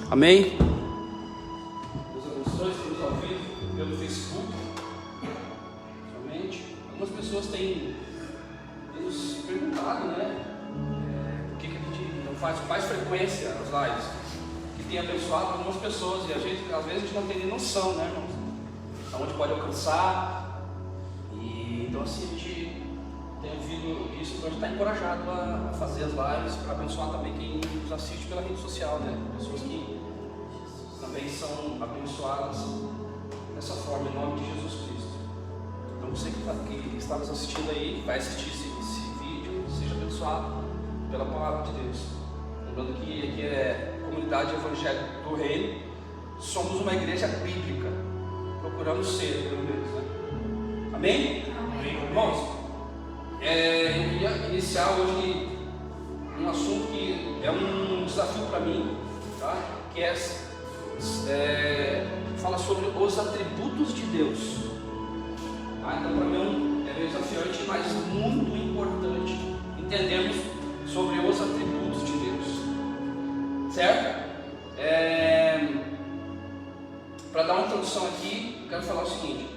Amém? Deus abençoe, estamos ao vivo pelo Facebook. Somente. Algumas pessoas têm nos perguntado, né? Por que a gente não faz com mais frequência as lives? Que tem abençoado algumas pessoas e às vezes a gente não tem nem noção, né, irmãos? Aonde pode alcançar. E então assim a gente tem ouvido isso, então a gente está encorajado a fazer as lives para abençoar também quem nos assiste pela rede social, né? Pessoas que também são abençoadas dessa forma, em nome de Jesus Cristo. Então você que está nos assistindo aí, que vai assistir esse vídeo, seja abençoado pela palavra de Deus. Lembrando que aqui é a comunidade evangélica do Reino, somos uma igreja bíblica, procuramos ser, pelo menos, né? Amém? Amém. Irmãos, eu queria iniciar hoje um assunto que é um desafio para mim, tá? Que fala sobre os atributos de Deus. Então para mim é desafiante, mas muito importante entendermos sobre os atributos de Deus, certo? Para dar uma introdução aqui, eu quero falar o seguinte: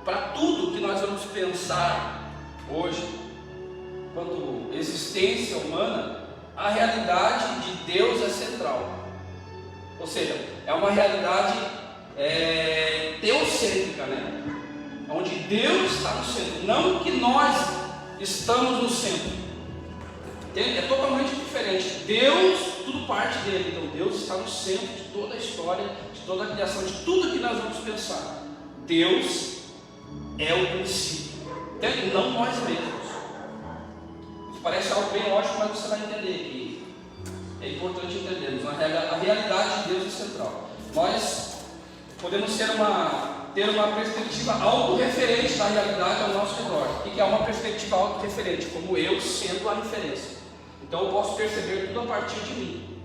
para tudo que nós vamos pensar hoje, quanto existência humana, a realidade de Deus é central. Ou seja, é uma realidade teocêntrica, né? Onde Deus está no centro, não que nós estamos no centro. É totalmente diferente. Deus, tudo parte dele. Então Deus está no centro de toda a história, de toda a criação, de tudo que nós vamos pensar. Deus é o princípio, entende? Não nós mesmos. Isso parece algo bem lógico, mas você vai entender que é importante entendermos. A realidade de Deus é central. Nós podemos ter uma perspectiva autorreferente da realidade ao nosso redor. O que é uma perspectiva autorreferente? Como eu sendo a referência. Então eu posso perceber tudo a partir de mim,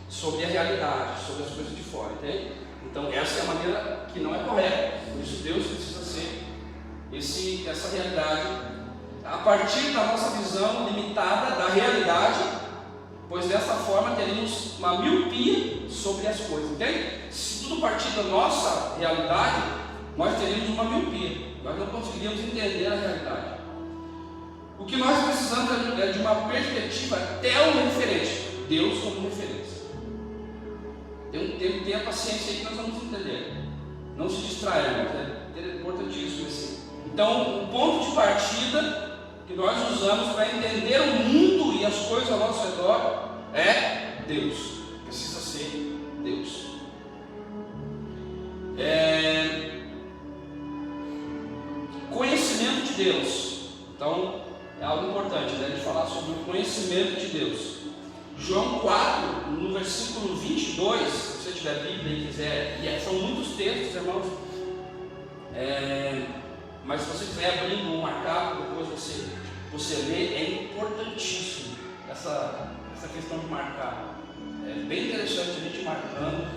sobre a realidade, sobre as coisas de fora, entende? Então essa é a maneira que não é correta. Por isso Deus precisa ser essa realidade a partir da nossa visão limitada da realidade, pois dessa forma teríamos uma miopia sobre as coisas, entende? Se tudo partir da nossa realidade, nós teríamos uma miopia, nós não conseguiríamos entender a realidade. O que nós precisamos é de uma perspectiva teorreferente, Deus como referência. Tenha paciência aí que nós vamos entender. Não se distraia, é importantíssimo assim. Então, o ponto de partida que nós usamos para entender o mundo e as coisas ao nosso redor é Deus. Precisa ser Deus. Conhecimento de Deus. Então, é algo importante, né, de falar sobre o conhecimento de Deus. João 4, no versículo 22, se você tiver Bíblia e quiser, e são muitos textos, irmãos, mas se você quiser abrir ou marcar, depois você lê, é importantíssimo essa questão de marcar. É bem interessante a gente marcando,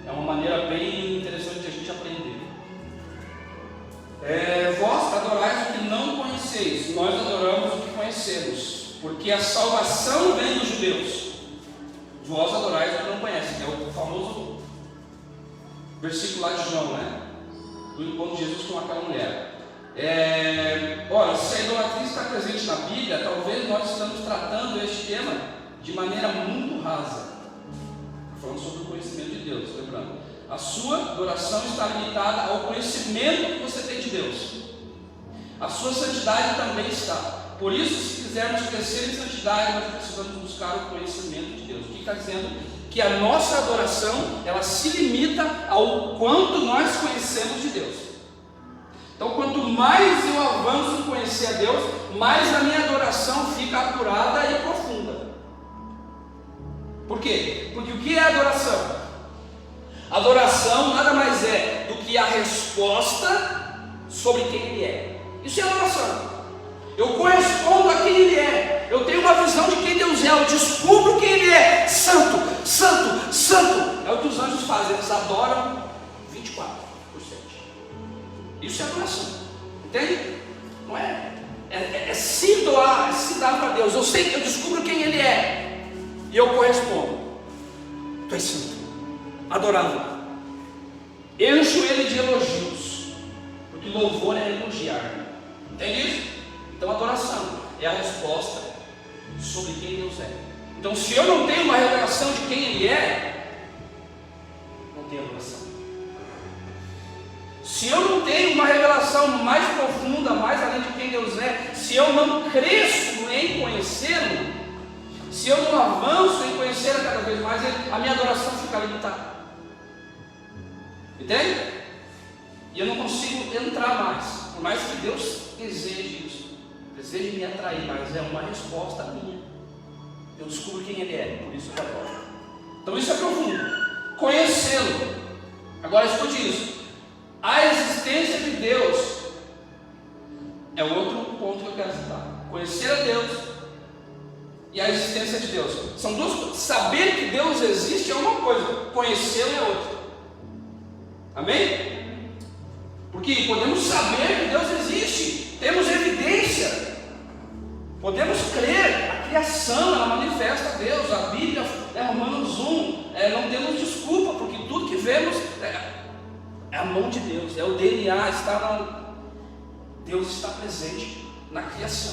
é uma maneira bem interessante de a gente aprender. Vós adorais o que não conheceis, nós adoramos o que conhecemos, porque a salvação vem dos judeus. Vós adorais o que não conhecem, que é o famoso versículo lá de João, né? Do encontro de Jesus com aquela mulher. Ora, se a idolatria está presente na Bíblia, talvez nós estamos tratando este tema de maneira muito rasa, falando sobre o conhecimento de Deus, lembrando. A sua adoração está limitada ao conhecimento que você tem de Deus. A sua santidade também está. Por isso, se quisermos crescer em santidade, nós precisamos buscar o conhecimento de Deus. O que está dizendo? Que a nossa adoração, ela se limita ao quanto nós conhecemos de Deus. Então, quanto mais eu avanço em conhecer a Deus, mais a minha adoração fica acurada e profunda. Por quê? Porque o que é adoração? Adoração nada mais é do que a resposta sobre quem Ele é. Isso é adoração. Eu correspondo a quem Ele é. Eu tenho uma visão de quem Deus é. Eu descubro quem Ele é. Santo, santo, santo. É o que os anjos fazem. Eles adoram 24/7. Isso é adoração. Entende? Não é? É se doar, é se dar para Deus. Eu sei que eu descubro quem Ele é. E eu correspondo. Pai Santo, adorá-lo. Encho ele de elogios, porque louvor é elogiar. Entende isso? Então adoração é a resposta sobre quem Deus é. Então se eu não tenho uma revelação de quem Ele é, não tenho adoração. Se eu não tenho uma revelação mais profunda, mais além de quem Deus é, se eu não cresço em conhecê-lo, se eu não avanço em conhecê-lo cada vez mais, a minha adoração fica limitada. Entende? E eu não consigo entrar mais, por mais que Deus deseje isso, deseje me atrair, mas é uma resposta minha. Eu descubro quem Ele é, por isso eu adoro. Então isso é profundo, conhecê-lo. Agora escute isso. A existência de Deus é outro ponto que eu quero citar. Conhecer a Deus e a existência de Deus são duas coisas. Saber que Deus existe é uma coisa, conhecê-lo é outra. Amém? Porque podemos saber que Deus existe, temos evidência, podemos crer. A criação, ela manifesta a Deus. A Bíblia, Romanos 1, não temos desculpa, porque tudo que vemos é a mão de Deus, é o DNA, Deus está presente na criação.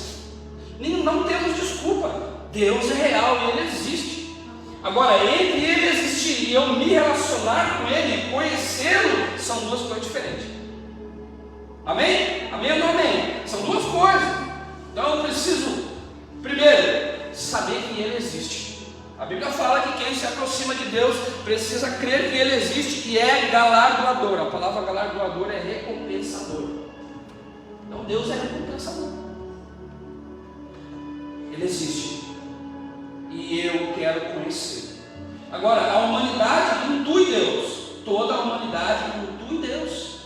Não temos desculpa, Deus é real e Ele existe. Agora, entre Ele existir e eu me relacionar com Ele, conhecê-lo, são duas coisas diferentes. Amém? Amém ou não amém? São duas coisas. Então eu preciso, primeiro, saber que Ele existe. A Bíblia fala que quem se aproxima de Deus precisa crer que Ele existe e é galardoador. A palavra galardoador é recompensador. Então Deus é recompensador. Ele existe e eu quero conhecer. Agora, a humanidade intui Deus. Toda a humanidade intui Deus.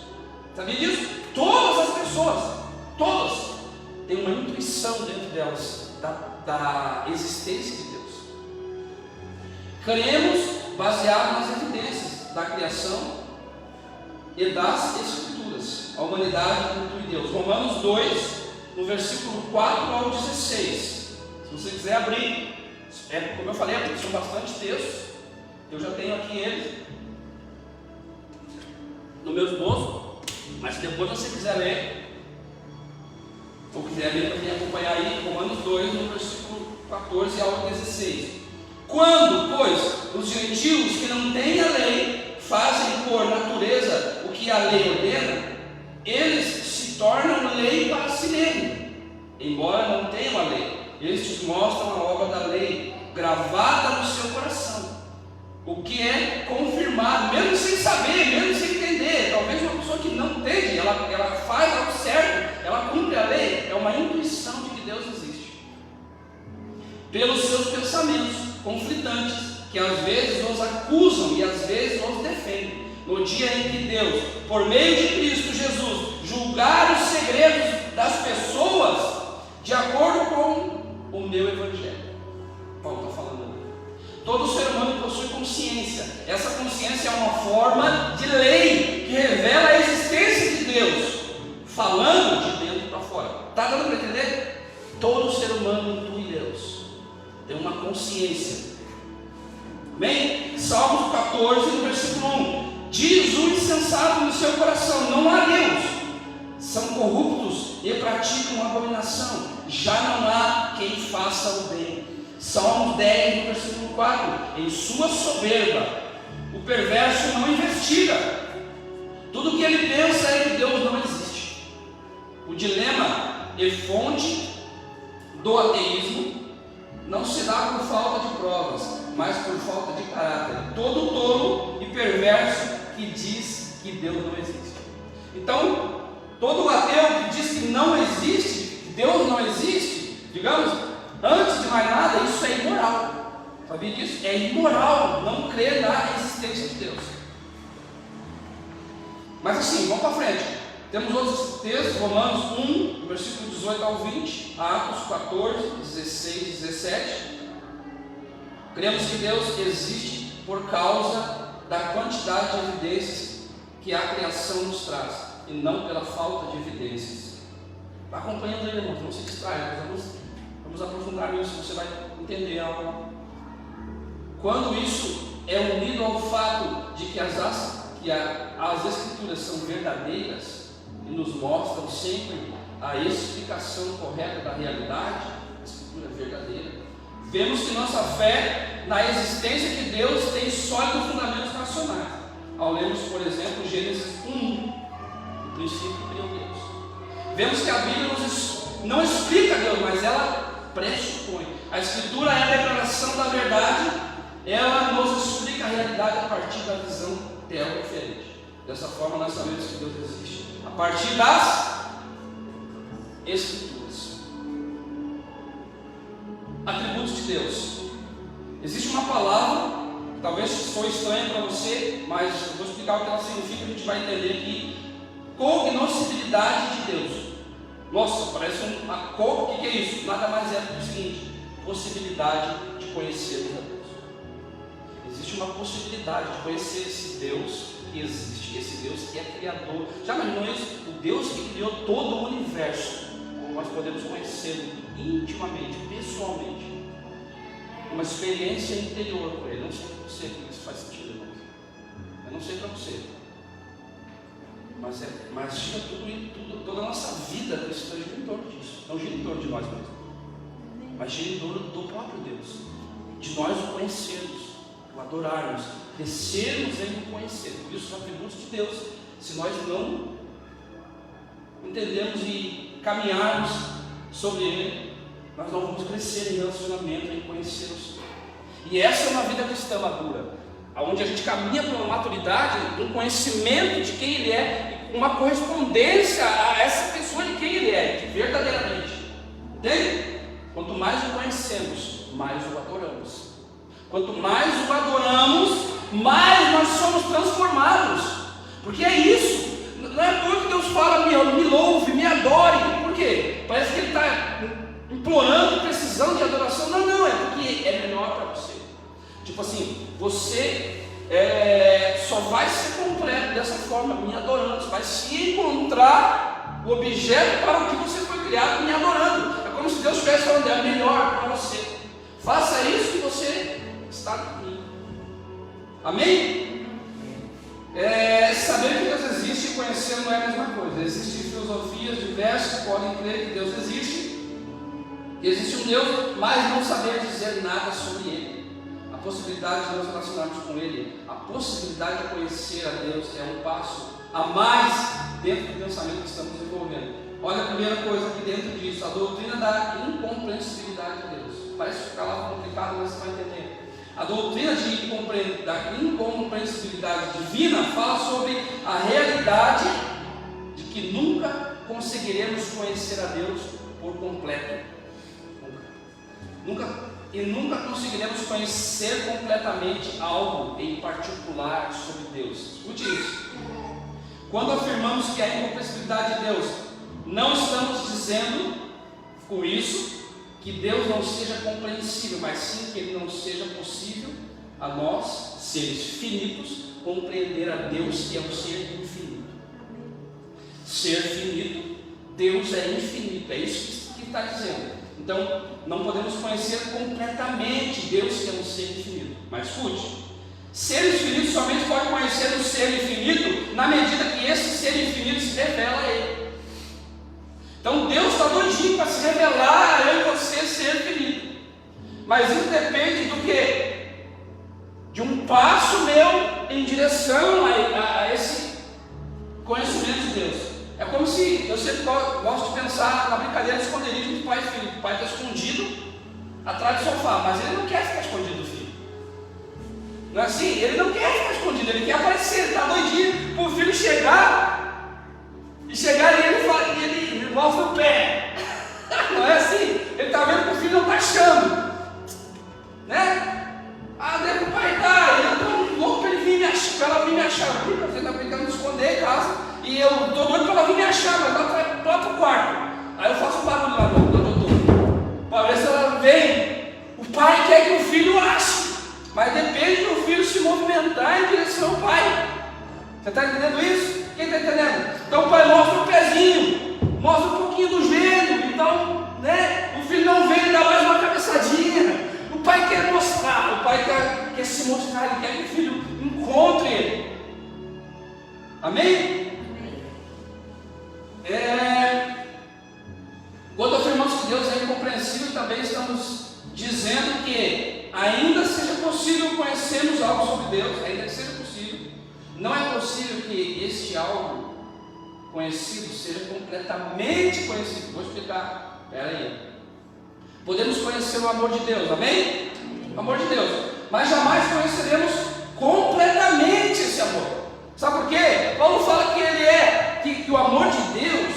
Sabia disso? Todas as pessoas, todas, têm uma intuição dentro delas da existência de Deus. Cremos baseado nas evidências da criação e das Escrituras. A humanidade intui Deus. Romanos 2, no versículo 4 ao 16. Se você quiser abrir, como eu falei, são bastante textos. Eu já tenho aqui eles no meu esboço, mas se depois você quiser ler, ou quiser ler para me acompanhar aí, Romanos 2, no versículo 14 ao 16. Quando, pois, os gentios que não têm a lei fazem por natureza o que a lei ordena, eles se tornam lei para si mesmos, embora não tenham a lei. Estes mostram a obra da lei gravada no seu coração, o que é confirmado, mesmo sem saber, mesmo sem entender. Talvez uma pessoa que não entende, ela faz algo certo, ela cumpre a lei, é uma intuição de que Deus existe. Pelos seus pensamentos conflitantes, que às vezes nos acusam e às vezes nos defendem. No dia em que Deus, por meio de Cristo Jesus, julgar os segredos das pessoas de acordo com o meu evangelho. Paulo está falando ali. Todo ser humano possui consciência. Essa consciência é uma forma de lei que revela a existência de Deus, falando de dentro para fora. Está dando para entender? Todo ser humano intui Deus, tem uma consciência. Amém? Salmos 14, no versículo 1. Diz o insensato no seu coração: não há Deus. São corruptos e praticam abominação. Já não há quem faça o bem. Salmos 10, no versículo 4. Em sua soberba, o perverso não investiga. Tudo o que ele pensa é que Deus não existe. O dilema e fonte do ateísmo não se dá por falta de provas, mas por falta de caráter. Todo tolo e perverso que diz que Deus não existe. Então, todo ateu que diz que não existe, que Deus não existe, digamos, antes de mais nada, isso é imoral. Sabia disso? É imoral não crer na existência de Deus. Mas assim, vamos para frente. Temos outros textos, Romanos 1, versículo 18 ao 20, Atos 14, 16, 17. Cremos que Deus existe por causa da quantidade de evidências que a criação nos traz, e não pela falta de evidências. Está acompanhando aí, irmãos, não se distraia, vamos aprofundar nisso, você vai entender algo. Quando isso é unido ao fato de que as Escrituras são verdadeiras e nos mostram sempre a explicação correta da realidade, a Escritura é verdadeira. Vemos que nossa fé na existência de Deus tem sólidos fundamentos racionais. Ao lermos, por exemplo, Gênesis 1, o princípio criou Deus. Vemos que a Bíblia não explica Deus, mas ela pressupõe. A Escritura é a declaração da verdade, ela nos explica a realidade a partir da visão dela diferente. Dessa forma nós sabemos que Deus existe a partir das Escrituras. Atributos de Deus. Existe uma palavra, talvez foi estranha para você, mas eu vou explicar o que ela significa, a gente vai entender aqui. Cognoscibilidade de Deus. Nossa, parece uma cor, o que é isso? Nada mais é do que o seguinte: possibilidade de conhecermos a Deus. Existe uma possibilidade de conhecer esse Deus que existe, esse Deus que é criador. Já imaginou isso? O Deus que criou todo o universo. Nós podemos conhecê-lo intimamente, pessoalmente. Uma experiência interior com Ele. Eu não sei para você que isso faz sentido, irmão. Eu não sei para você. Mas gira toda a nossa vida cristã gira em torno disso. Não gira em torno de nós mesmos, mas gira em torno do próprio Deus. De nós o conhecermos, o adorarmos, crescermos em o conhecer. Por isso, os atributos de Deus, se nós não entendermos e caminharmos sobre Ele, nós não vamos crescer em relacionamento, em conhecer o Senhor. E essa é uma vida cristã madura, onde a gente caminha para uma maturidade, um conhecimento de quem Ele é, uma correspondência a essa pessoa de quem Ele é, verdadeiramente. Entende? Quanto mais o conhecemos, mais o adoramos. Quanto mais o adoramos, mais nós somos transformados. Porque é isso. Não é tudo que Deus fala, me louve, me adore. Por quê? Parece que Ele está implorando, precisando de adoração. Não, é porque é melhor para você. Tipo assim, você só vai ser completo dessa forma, me adorando. Você vai se encontrar o objeto para o que você foi criado, me adorando. É como se Deus estivesse falando, é melhor para você. Faça isso que você está comigo. Amém? Saber que Deus existe e conhecer não é a mesma coisa. Existem filosofias diversas que podem crer que Deus existe, que existe um Deus, mas não saber dizer nada sobre Ele. A possibilidade de nos relacionarmos com Ele, a possibilidade de conhecer a Deus é um passo a mais dentro do pensamento que estamos desenvolvendo. Olha a primeira coisa aqui dentro disso, a doutrina da incompreensibilidade de Deus. Parece ficar lá complicado, mas você vai entender. A doutrina da incompreensibilidade divina fala sobre a realidade de que nunca conseguiremos conhecer a Deus por completo. Nunca conseguiremos conhecer completamente algo em particular sobre Deus. Escute isso. Quando afirmamos que a incompreensibilidade de Deus, não estamos dizendo com isso que Deus não seja compreensível, mas sim que Ele não seja possível a nós, seres finitos, compreender a Deus que é um ser infinito. Ser finito, Deus é infinito, é isso que está dizendo. Então, não podemos conhecer completamente Deus que é um ser infinito. Mas escute, seres finitos somente podem conhecer o ser infinito na medida que esse ser infinito se revela a Ele. Então Deus está doidinho para se revelar a eu e você ser finito. Mas isso depende do quê? De um passo meu em direção a esse conhecimento de Deus. É como se, eu sempre gosto de pensar na brincadeira de esconderijo do pai e filho. O pai está escondido atrás do sofá, mas ele não quer ficar escondido do filho. Não é assim? Ele não quer ficar escondido, ele quer aparecer, ele está doidinho para o filho chegar e ele mostra o pé. Não é assim? Ele está vendo que o filho não está achando, né? Onde é que o pai está? Eu estou louco para ela vir me achar. Você está brincando de esconder em casa. E eu estou doido para ela vir me achar, mas ela vai lá para o quarto. Aí eu faço um barulho lá no doutor, para ver se ela vem. O pai quer que o filho ache, mas depende do filho se movimentar em direção ao pai. Você está entendendo isso? Quem está entendendo? Então o pai mostra o pezinho, mostra um pouquinho do joelho. Então, né, o filho não vem e dá mais uma cabeçadinha. O pai quer mostrar, o pai quer quer se mostrar, Ele quer que o filho encontre Ele. Amém? Quando afirmamos que Deus é incompreensível, também estamos dizendo que ainda seja possível conhecermos algo sobre Deus, ainda que seja possível, não é possível que este algo conhecido seja completamente conhecido. Vou explicar, espera aí. Podemos conhecer o amor de Deus, amém? O amor de Deus, mas jamais conheceremos completamente esse amor. Sabe por quê? Paulo fala que ele que o amor de Deus,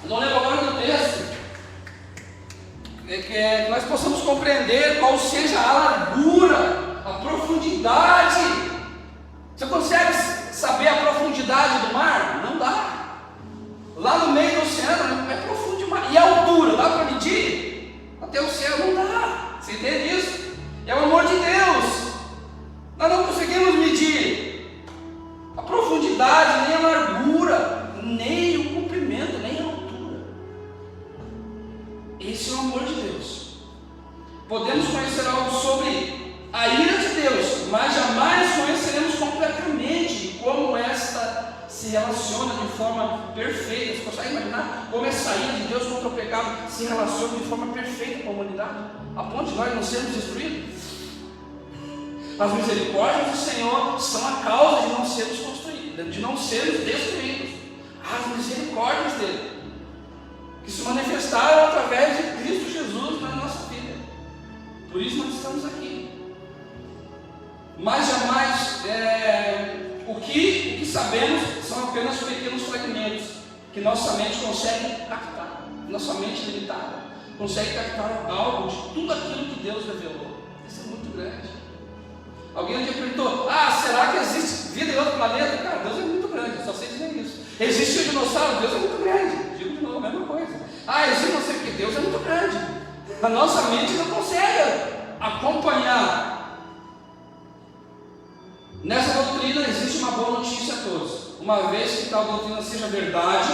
eu não lembro agora do texto, que nós possamos compreender qual seja a largura, a profundidade. Você consegue saber a profundidade do mar? Não dá. Lá no meio do oceano é profundo demais. E a altura, dá para medir? Até o céu não dá. Você entende isso? É o amor de Deus. Nós não conseguimos medir a profundidade, nem a largura, nem o comprimento, nem a altura. Esse é o amor de Deus. Podemos conhecer algo sobre a ira de Deus, mas jamais conheceremos completamente como esta se relaciona de forma perfeita. Você consegue imaginar como essa ira de Deus contra o pecado se relaciona de forma perfeita com a humanidade, a ponto de nós não sermos destruídos? As misericórdias do Senhor são a causa de não sermos construídos, de não sermos destruídos. As misericórdias dele, que se manifestaram através de Cristo Jesus na nossa vida. Por isso nós estamos aqui. Mas jamais o que sabemos são apenas pequenos fragmentos que nossa mente consegue captar. Nossa mente limitada consegue captar algo de tudo aquilo que Deus revelou. Isso é muito grande. Alguém um dia perguntou: será que existe vida em outro planeta? Cara, Deus é muito grande, só sei dizer isso. Existe um dinossauro? Deus é muito grande. Digo de novo, a mesma coisa. Existe não sei o que, Deus é muito grande. A nossa mente não consegue acompanhar. Nessa doutrina existe uma boa notícia a todos. Uma vez que tal doutrina seja verdade,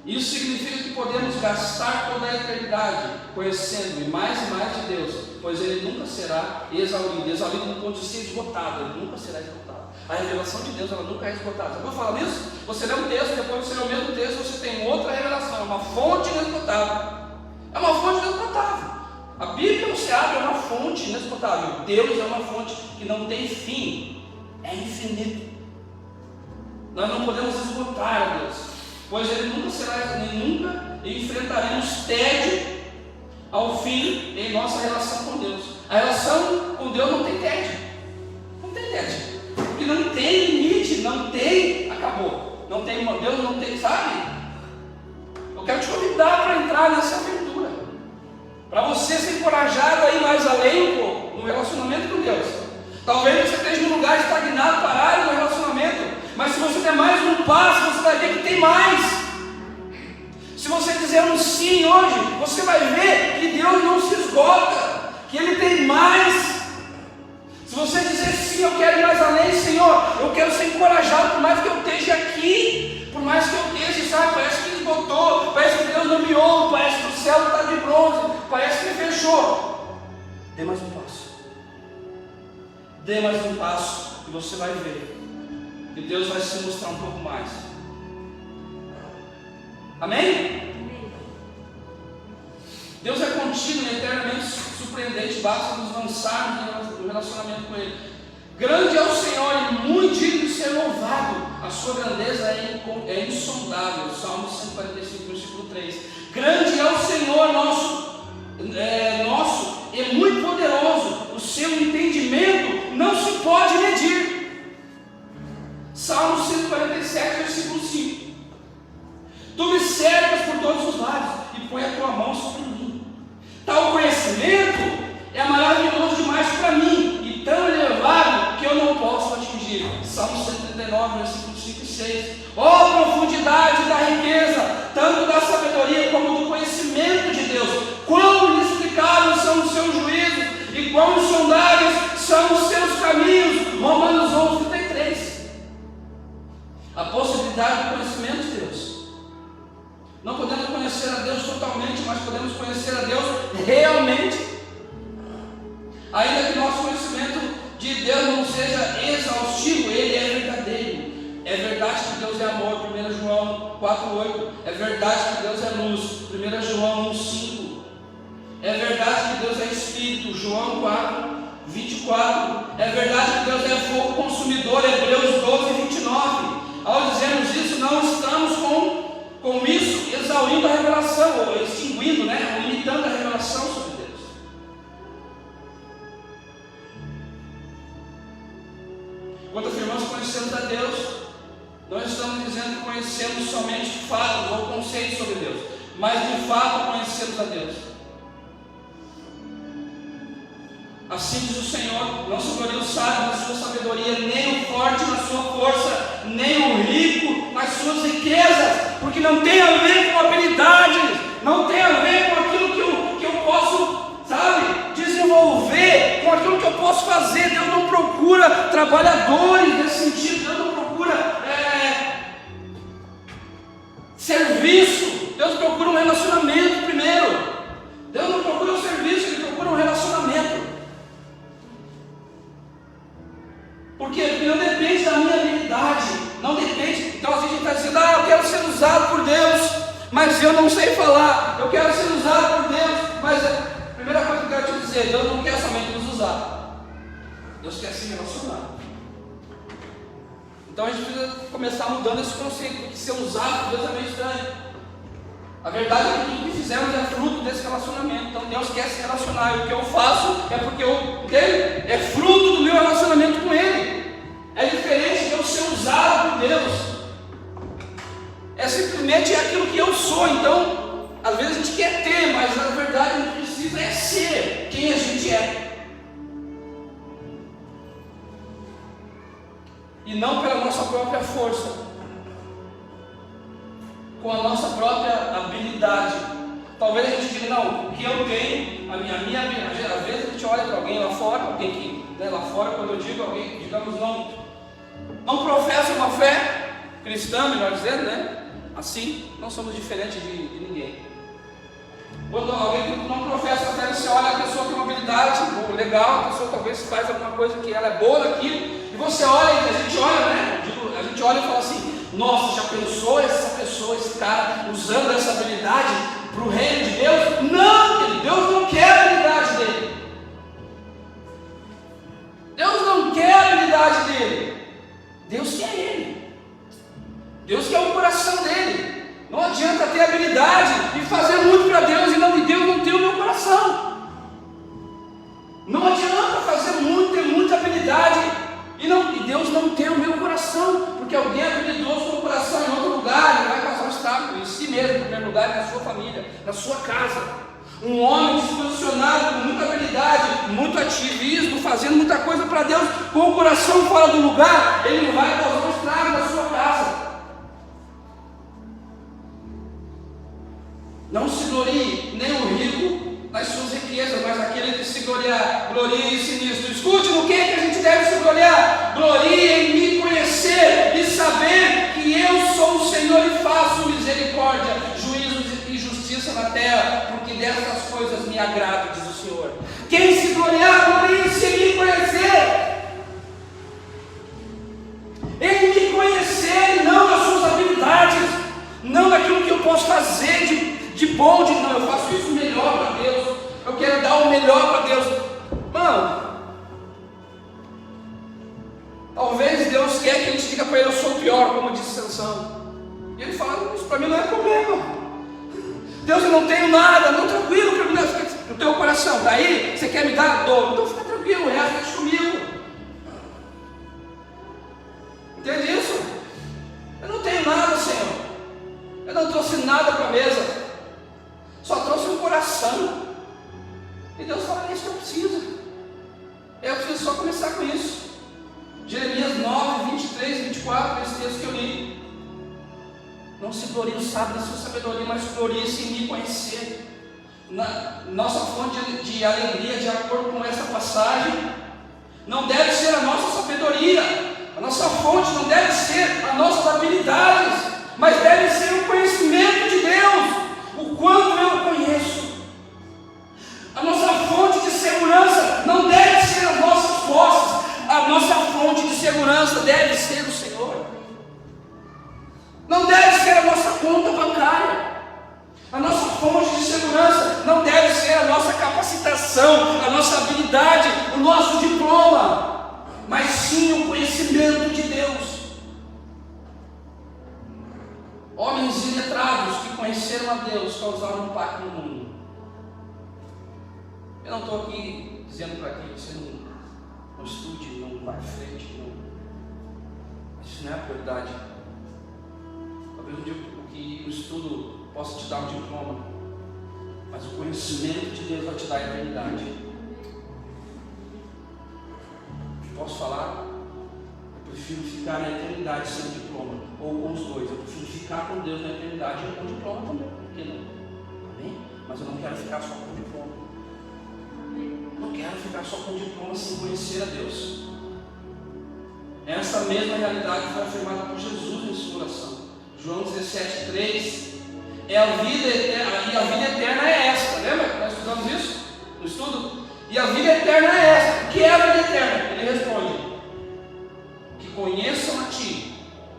isso significa que podemos gastar toda a eternidade conhecendo mais e mais de Deus, pois Ele nunca será exaurido no ponto de ser esgotado. Ele nunca será esgotado. A revelação de Deus, ela nunca é esgotada. Já ouviu falar nisso? Você lê um texto, depois você lê o mesmo texto, você tem outra revelação. É uma fonte inesgotável. É uma fonte inesgotável. A Bíblia, você abre, é uma fonte inesgotável. Deus é uma fonte que não tem fim, é infinito. Nós não podemos esgotar a Deus, pois Ele nunca será, nem nunca enfrentaremos tédio ao fim em nossa relação com Deus. A relação com Deus não tem tédio, não tem tédio, porque não tem limite, não tem, acabou, não tem, Deus não tem, sabe? Eu quero te convidar para entrar nessa aventura, para você ser encorajado a ir mais além no relacionamento com Deus. Talvez você esteja num lugar estagnado, parado no relacionamento, mas se você der mais um passo, você vai ver que tem mais. Se você dizer um sim hoje, você vai ver que Deus não se esgota, que Ele tem mais. Se você dizer sim, eu quero ir mais além, Senhor, eu quero ser encorajado, por mais que eu esteja aqui, por mais que eu esteja, sabe, parece que esgotou, parece que Deus não me ouve, parece que o céu está de bronze, parece que fechou. Dê mais um passo. Dê mais um passo e você vai ver que Deus vai se mostrar um pouco mais. Amém? Deus é contínuo e eternamente surpreendente, basta nos lançarmos no relacionamento com Ele. Grande é o Senhor e muito digno de ser louvado, a sua grandeza é insondável. Salmo 145, versículo 3. Grande é o Senhor nosso e muito poderoso, o seu entendimento não se pode medir. Salmo 147, versículo 5. Tu me cercas por todos os lados e põe a tua mão sobre mim. Tal conhecimento é maravilhoso demais para mim e tão elevado que eu não posso atingir. Salmo 139, versículos 5 e 6. Ó profundidade da riqueza, tanto da sabedoria como do conhecimento de Deus! Quão inexplicáveis são os seus juízos e quão insondáveis são os seus caminhos. Romanos 11, 33. A possibilidade do conhecimento de Deus. Não podemos conhecer a Deus totalmente, mas podemos conhecer a Deus realmente. Ainda que nosso conhecimento verdade que Deus é amor, 1 João 4,8. É verdade que Deus é luz, 1 João 1,5. É verdade que Deus é Espírito, João 4,24. É verdade que Deus é fogo consumidor, Hebreus 12,29. Ao dizermos isso, não estamos com isso exaurindo a revelação, ou extinguindo, ou limitando a revelação sobre Deus. Quando afirmamos que conhecemos a Deus, não estamos dizendo que conhecemos somente fatos ou conceitos sobre Deus, mas de fato conhecemos a Deus. Assim diz o Senhor: não se glorie o sábio na sua sabedoria, nem o forte na sua força, nem o rico nas suas riquezas, porque não tem a ver com habilidades, não tem a ver com aquilo que eu posso, desenvolver, com aquilo que eu posso fazer. Deus não procura trabalhadores nesse sentido, Deus não procura serviço, Deus procura um relacionamento primeiro. Deus não procura um serviço, Ele procura um relacionamento. Por quê? Porque não depende da minha habilidade, não depende. Então a gente está dizendo: eu quero ser usado por Deus, mas eu não sei falar. Eu quero ser usado por Deus, mas a primeira coisa que eu quero te dizer: Deus não quer somente nos usar, Deus quer se relacionar. Então a gente precisa começar mudando esse conceito, porque ser usado por Deus é meio estranho. A verdade é que tudo que fizemos é fruto desse relacionamento. Então Deus quer se relacionar, e o que eu faço é porque é fruto do meu relacionamento com Ele. É diferente de eu ser usado por Deus. É simplesmente aquilo que eu sou. Então, às vezes a gente quer ter, mas na verdade a gente precisa ser quem a gente é. E não pela nossa própria força, com a nossa própria habilidade. Talvez a gente diga: não, o que eu tenho, a minha habilidade. Às vezes a gente olha para alguém lá fora, alguém que, lá fora, quando eu digo alguém, digamos, não professa uma fé cristã, melhor dizendo, assim, não somos diferentes de ninguém. Quando alguém que não professa a fé, você olha, a pessoa tem uma habilidade legal, a pessoa talvez faz alguma coisa que ela é boa naquilo, e você olha, a gente olha, a gente olha e fala assim: nossa, já pensou essa pessoa, esse cara, usando essa habilidade para o reino de Deus? Não, Deus não quer a habilidade dele. Deus não quer a habilidade dele. Deus quer ele. Deus quer o coração dele. Não adianta ter habilidade e fazer muito para Deus e Deus não ter o meu coração. Não adianta fazer muito, ter muita habilidade e Deus não ter o meu coração, porque alguém habilidoso com o coração em outro lugar, ele vai causar um obstáculo em si mesmo, em primeiro lugar, na sua família, na sua casa. Um homem disposicionado com muita habilidade, muito ativismo, fazendo muita coisa para Deus, com o coração fora do lugar, ele não vai causar um estrago na sua casa. Não se glorie nem o rico nas suas riquezas, mas aquele que se gloriar, glorie-se nisto. Escute, no que a gente deve se gloriar? Glorie em me conhecer e saber que eu sou o Senhor e faço misericórdia, juízo e justiça na terra, porque destas coisas me agrado, diz o Senhor. Quem se gloriar, glorie-se em me conhecer. Em me conhecer e não nas suas habilidades, não naquilo que eu posso fazer de bom, não, eu faço isso melhor para Deus, eu quero dar o melhor para Deus. Mano, talvez Deus quer que a gente diga para Ele: eu sou o pior, como disse Sansão. E Ele fala: isso para mim não é problema. Deus, eu não tenho nada, não, tranquilo, no teu coração, daí você quer me dar dor, então fica tranquilo, o resto deixa comigo. Entende isso? Eu não tenho nada, Senhor, eu não trouxe nada para a mesa, só trouxe um coração. E Deus fala: é isso que eu preciso. Eu preciso só começar com isso. Jeremias 9, 23 e 24, esse texto que eu li. Não se glorie o sábio na sua sabedoria, mas glorie-se em me conhecer. Nossa fonte de alegria, de acordo com essa passagem, não deve ser a nossa sabedoria. A nossa fonte não deve ser as nossas habilidades, mas deve ser o conhecimento de Deus. O quanto eu o conheço. A nossa fonte de segurança não deve ser as nossas forças. A nossa fonte de segurança deve ser o Senhor. habilidade, o nosso diploma, mas sim o conhecimento de Deus. Homens iletrados que conheceram a Deus causaram impacto no mundo. Eu não estou aqui dizendo para que você não estude, não vá à frente, não. Isso não é a prioridade. Talvez um dia que o estudo possa te dar um diploma, mas o conhecimento de Deus vai te dar a eternidade. Posso falar? Eu prefiro ficar na eternidade sem diploma, ou com os dois. Eu prefiro ficar com Deus na eternidade e com diploma também. Por que não? Amém? Mas eu não quero ficar só com diploma. Não quero ficar só com diploma sem conhecer a Deus. Essa mesma realidade foi afirmada por Jesus em sua oração. João 17,3. E a vida eterna é esta. Lembra? Nós estudamos isso no estudo? E a vida eterna é esta. O que é a vida eterna? Ele responde: que conheçam a Ti,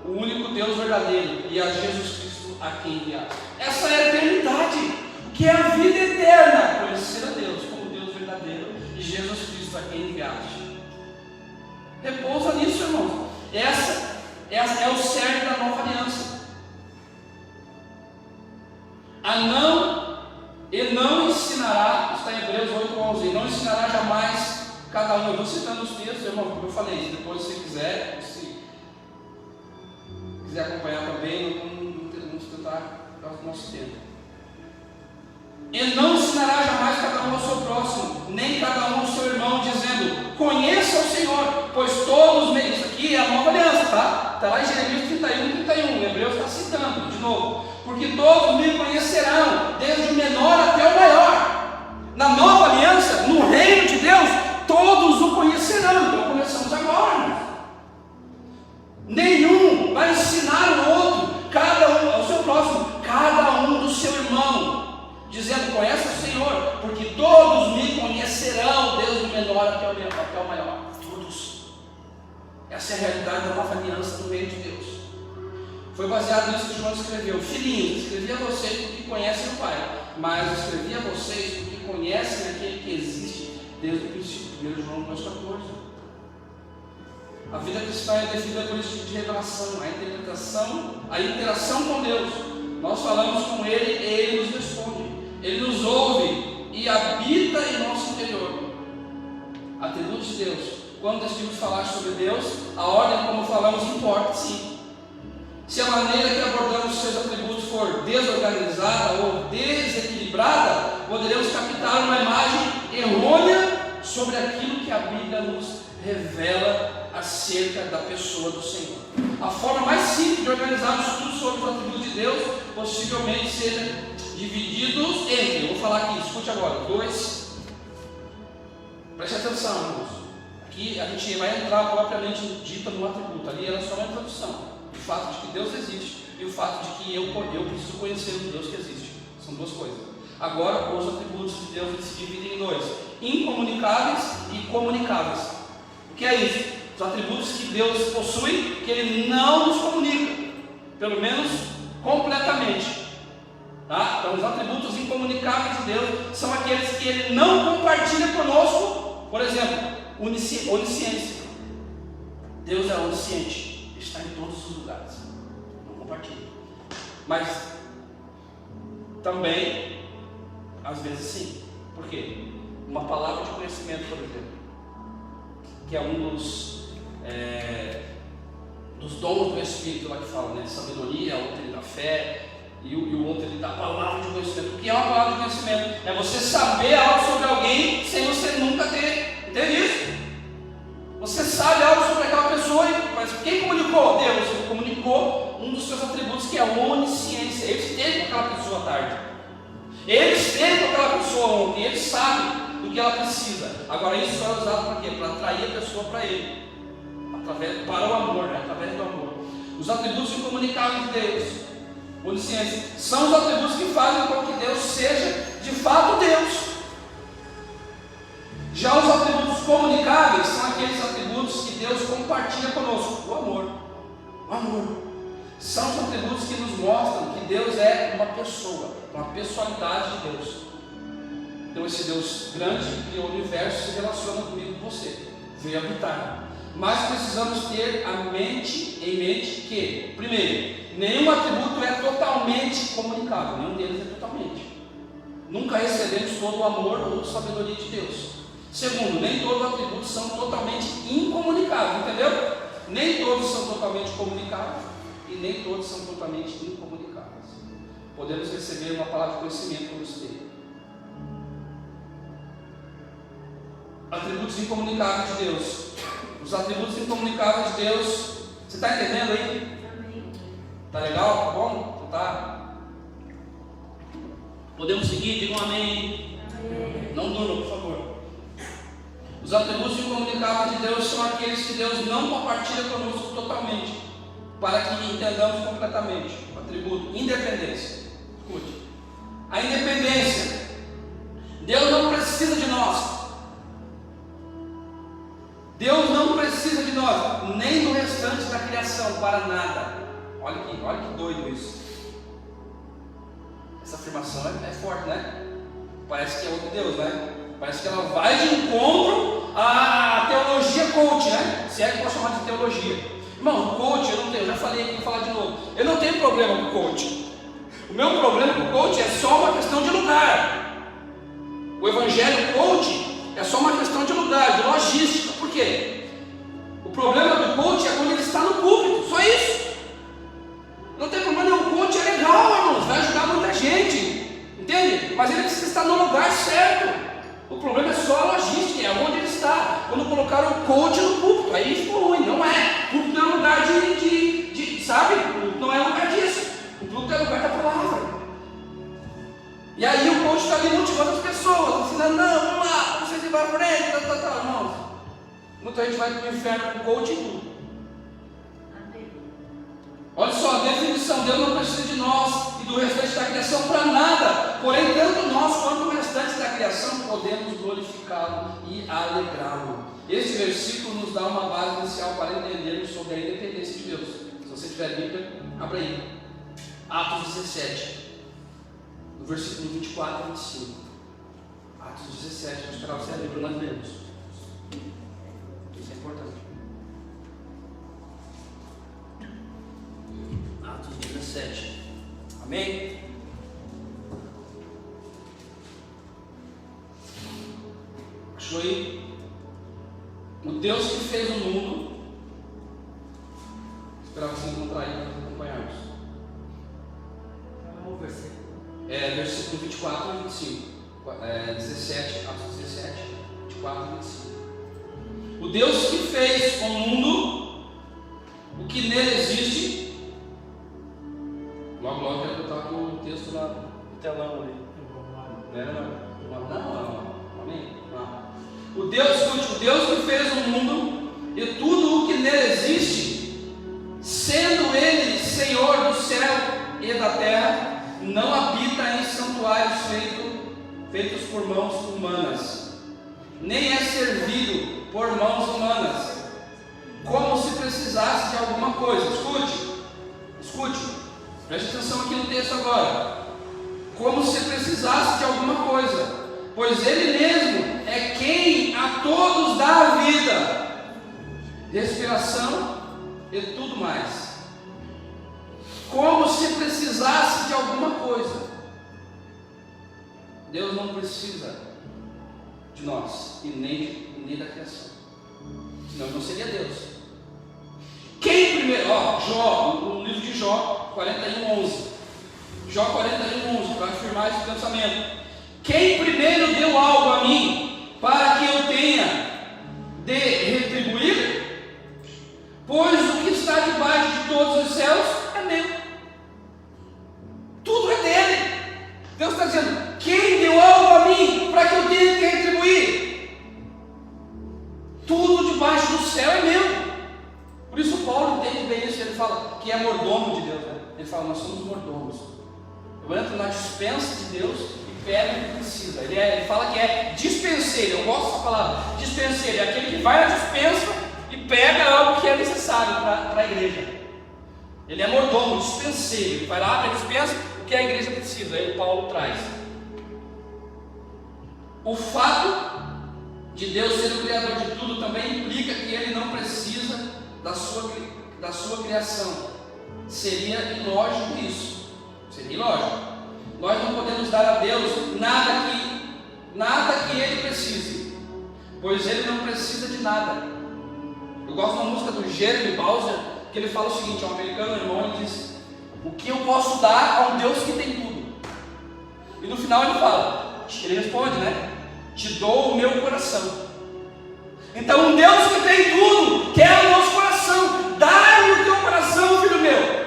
o único Deus verdadeiro, e a Jesus Cristo a quem enviaste. Essa é a eternidade. O que é a vida eterna? Conhecer a Deus como Deus verdadeiro e Jesus Cristo a quem enviaste. Repousa nisso, irmãos. Essa é o cerne da nova aliança. E não ensinará, está em Hebreus 8:11, e não ensinará jamais cada um. Eu vou citando os textos, irmão, como eu falei, depois se quiser acompanhar também, vamos tentar dar o nosso tempo. E não ensinará jamais cada um ao seu próximo, nem cada um ao seu irmão, dizendo: conheça o Senhor, pois todos, isso aqui é a nova aliança, tá? Está lá em Jeremias 31, Hebreus está citando de novo. Porque todos me conhecerão, desde o menor até o maior. Na nova aliança, no reino de Deus, todos o conhecerão. Então começamos agora. Nenhum vai ensinar o outro, cada um ao seu próximo, cada um do seu irmão, dizendo: conhece o Senhor, porque todos me conhecerão, desde o menor até o maior. Todos. Essa é a realidade da nova aliança do reino de Deus. Foi baseado nisso que João escreveu: filhinhos, escrevi a vocês porque conhecem o Pai, mas escrevi a vocês porque conhecem aquele que existe desde o princípio. 1 João 2,14. A vida cristã é definida por esse tipo de revelação, a interação com Deus. Nós falamos com Ele e Ele nos responde. Ele nos ouve e habita em nosso interior. Atributos de Deus. Quando decidimos falar sobre Deus, a ordem como falamos importa, sim. Se a maneira que abordamos seus atributos for desorganizada ou desequilibrada, poderemos captar uma imagem errônea sobre aquilo que a Bíblia nos revela acerca da pessoa do Senhor. A forma mais simples de organizarmos tudo sobre os atributos de Deus possivelmente seja divididos entre, eu vou falar aqui, escute agora, 2. Preste atenção, irmãos. Aqui a gente vai entrar propriamente dita no atributo, ali era só uma introdução. O fato de que Deus existe e o fato de que eu preciso conhecer o Deus que existe. São duas coisas. Agora, os atributos de Deus se dividem em 2: incomunicáveis e comunicáveis. O que é isso? Os atributos que Deus possui, que Ele não nos comunica, pelo menos completamente. Tá? Então, os atributos incomunicáveis de Deus são aqueles que Ele não compartilha conosco. Por exemplo, onisciência. Deus é onisciente. Está em todos os lugares, não compartilha. Mas também, às vezes sim. Por quê? Uma palavra de conhecimento, por exemplo, que é um dos dons do Espírito lá que fala, né? Sabedoria, outro ele dá fé, e o outro ele dá palavra de conhecimento. O que é uma palavra de conhecimento? É você saber algo sobre alguém sem você nunca ter. Entende isso? Você sabe algo sobre aquela pessoa, mas quem comunicou? Deus. Ele comunicou um dos seus atributos, que é a onisciência. Ele esteve com aquela pessoa à tarde. Ele esteve com aquela pessoa ontem. Ele sabe do que ela precisa. Agora, isso só é usado para quê? Para atrair a pessoa para Ele. Para o amor, né? Através do amor. Os atributos incomunicáveis de Deus, onisciência, são os atributos que fazem com que Deus seja de fato Deus. Já os atributos comunicáveis são aqueles atributos que Deus compartilha conosco. O amor. O amor. São os atributos que nos mostram que Deus é uma pessoa, uma pessoalidade de Deus. Então esse Deus grande que criou o universo se relaciona comigo e com você, veio habitar. Mas precisamos ter em mente que, primeiro, nenhum atributo é totalmente comunicável, nenhum deles é totalmente. Nunca recebemos todo o amor ou sabedoria de Deus. Segundo, nem todos os atributos são totalmente incomunicáveis, entendeu? Nem todos são totalmente comunicáveis e nem todos são totalmente incomunicáveis. Podemos receber uma palavra de conhecimento como isso dele. Atributos incomunicáveis de Deus. Os atributos incomunicáveis de Deus. Você está entendendo aí? Amém. Tá legal? Tá bom? Tá. Podemos seguir? Digam amém. Amém. Não durma, por favor. Os atributos incomunicáveis de Deus são aqueles que Deus não compartilha conosco totalmente, para que entendamos completamente. O atributo independência. Escute. A independência. Deus não precisa de nós. Deus não precisa de nós, nem do restante da criação, para nada. Olha que doido isso. Essa afirmação é forte, né? Parece que é outro Deus, né? Parece que ela vai de encontro à teologia coach, né? Se é que pode chamar de teologia. Irmão, coach eu já falei aqui, vou falar de novo. Eu não tenho problema com coach. O meu problema com coach é só uma questão de lugar. O evangelho coach é só uma questão de lugar, de logística. Por quê? O problema do coach é quando ele está no púlpito, só isso. Não tem problema nenhum, o coach é legal, irmãos, vai ajudar muita gente, entende? Mas ele precisa estar no lugar certo. O problema é só a logística, é onde ele está. Quando colocaram o coach no púlpito, aí ficou ruim, não é. O púlpito não é lugar sabe? Não é lugar disso. O púlpito é lugar da palavra. E aí o coach está ali motivando as pessoas, ensinando, não, vamos lá, vocês ir para frente, tal, irmãos. Muita gente vai para o inferno com coach e tudo. Olha só, a definição: Deus não precisa de nós e do restante da criação para nada. Porém, tanto nós quanto o restante da criação podemos glorificá-lo e alegrá-lo. Este versículo nos dá uma base inicial para entendermos sobre a independência de Deus. Se você tiver a Bíblia, abra aí. Atos 17, no versículo 24 e 25. Atos 17, vou esperar você abrir para nós lermos. Isso é importante. Atos 17. Amém? Achou aí? O Deus que fez o mundo. Esperar você encontrar aí para acompanharmos. Versículo 24 e 25. 17, Atos 17, 24 e 25. O Deus que fez o mundo, o que nele existe. Logo eu quero botar o texto lá no telão ali. Não. Amém? Não. O Deus que fez o mundo e tudo o que nele existe, sendo ele Senhor do céu e da terra, não habita em santuários feitos por mãos humanas, nem é servido por mãos humanas, como se precisasse de alguma coisa. Escute, preste atenção aqui no texto agora. Como se precisasse de alguma coisa, pois Ele mesmo é quem a todos dá a vida, respiração e tudo mais. Como se precisasse de alguma coisa. Deus não precisa de nós e nem da criação, senão não seria Deus. Quem primeiro? Jó, no livro de Jó 41:11. Jó 41:11, para afirmar esse pensamento. Quem primeiro deu algo a mim para que eu tenha de retribuir? Pois o que está debaixo de todos os céus é meu. Tudo é dele. Deus está dizendo: quem deu algo a mim para que eu tenha que retribuir? Tudo debaixo do céu é meu. Por isso Paulo entende bem isso. Ele fala que é mordomo de Deus, né? Ele fala: nós somos mordomos. Eu entro na dispensa de Deus e pego o que precisa. Ele fala que é dispenseiro. Eu gosto dessa palavra. Dispenseiro é aquele que vai à dispensa e pega algo que é necessário para a igreja. Ele é mordomo, dispenseiro. Ele vai lá para a dispensa o que a igreja precisa. Aí Paulo traz. O fato de Deus ser o Criador de tudo também implica que Ele não precisa da sua criação. Seria ilógico isso. Seria ilógico. Nós não podemos dar a Deus nada que Ele precise, pois Ele não precisa de nada. Eu gosto da música do Jeremy Bowser, que ele fala o seguinte, é um americano irmão, ele diz: o que eu posso dar a um Deus que tem tudo? E no final ele fala, ele responde, né? Te dou o meu coração. Então um Deus que tem tudo quer o nosso coração. Dá-me o teu coração, filho meu.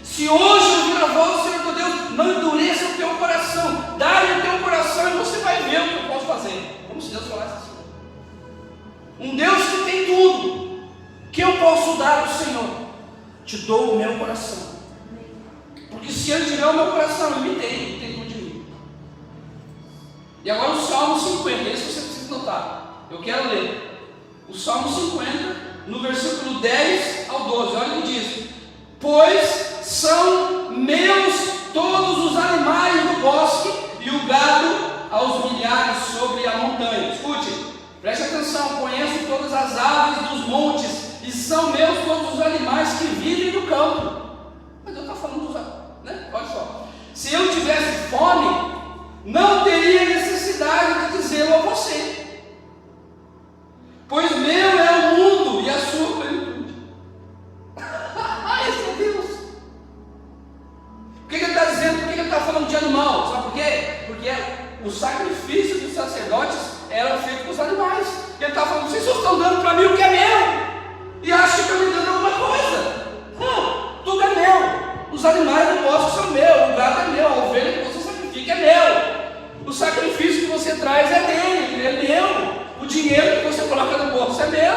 Se hoje eu ouvir a voz do Senhor teu Deus, não endureça o teu coração. Dá-me o teu coração e você vai ver o que eu posso fazer. Como se Deus falasse assim. Um Deus que tem tudo, que eu posso dar ao Senhor. Te dou o meu coração. Porque se Ele tiver o meu coração, Ele me tem tudo de mim. E agora o Salmo 50, esse você precisa notar. Eu quero ler o Salmo 50, no versículo 10 ao 12. Olha o que diz: pois são meus todos os animais do bosque, e o gado aos milhares sobre a montanha. Escute, preste atenção. Conheço todas as aves dos montes, e são meus todos os animais que vivem no campo. Mas Deus está falando dos animais, né? Olha só. Se eu tivesse fome, não teria necessidade de dizê-lo a você, pois meu é o mundo e a sua plenitude. Esse é Deus. O que Ele está dizendo? Por que Ele está falando de animal? Sabe por quê? Porque o sacrifício dos sacerdotes era feito com os animais. Ele está falando: vocês só estão dando para mim o que é meu, e acham que estão me dando alguma coisa. Tudo é meu. Os animais do bosque são meus, o gado é meu, a ovelha que você sacrifica é meu, o sacrifício que você traz é dele, é meu, o dinheiro que você coloca no bolso é meu,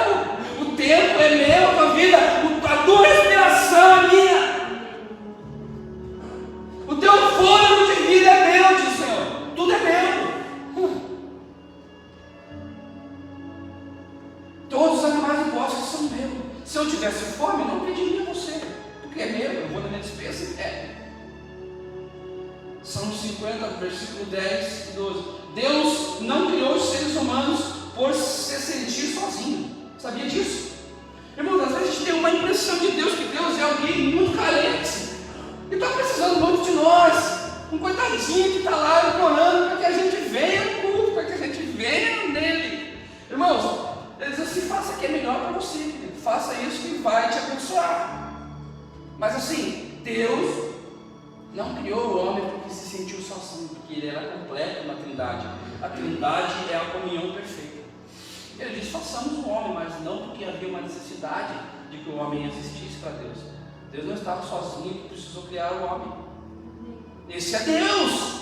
o tempo é meu, a tua vida, a tua respiração é minha, o teu fôlego de vida é meu, diz o Senhor, tudo é meu. Todos os animais do bosque são meus. Se eu tivesse fome, eu não pediria a você, porque é meu, eu vou na minha despesa. Salmo 50, versículo 10 e 12. Deus não criou os seres humanos por se sentir sozinho. Sabia disso? Irmãos, às vezes a gente tem uma impressão de Deus, que Deus é alguém muito carente. Ele está precisando muito de nós. Um coitadinho que está lá implorando para que a gente venha no culto, para que a gente venha nele. Irmãos, ele diz assim: faça o que é melhor para você, faça isso que vai te abençoar. Mas assim, Deus não criou o homem porque se sentiu sozinho, porque ele era completo na Trindade. A Trindade é a comunhão perfeita. Ele diz: façamos o homem, mas não porque havia uma necessidade de que o homem existisse para Deus. Deus não estava sozinho, que precisou criar o homem. Esse é Deus.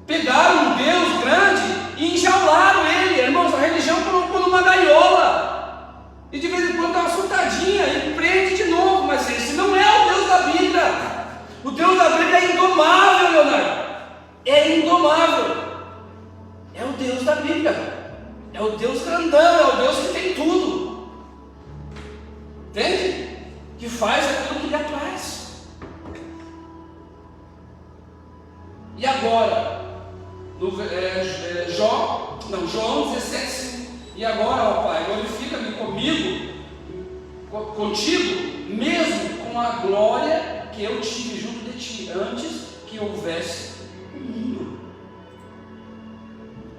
Pegaram um Deus grande e enjaularam ele. Irmãos, a religião colocou numa gaiola, e de vez em quando dá uma surtadinha e prende de novo. Mas esse não é o Deus da Bíblia. O Deus da Bíblia é indomável, Leonardo. É indomável. É o Deus da Bíblia. É o Deus grandão, é o Deus que tem tudo. Entende? Que faz aquilo que lhe apraz. E agora, no João 17:5. E agora, ó Pai, glorifica-me contigo, mesmo com a glória que eu tive junto de ti, antes que houvesse o mundo.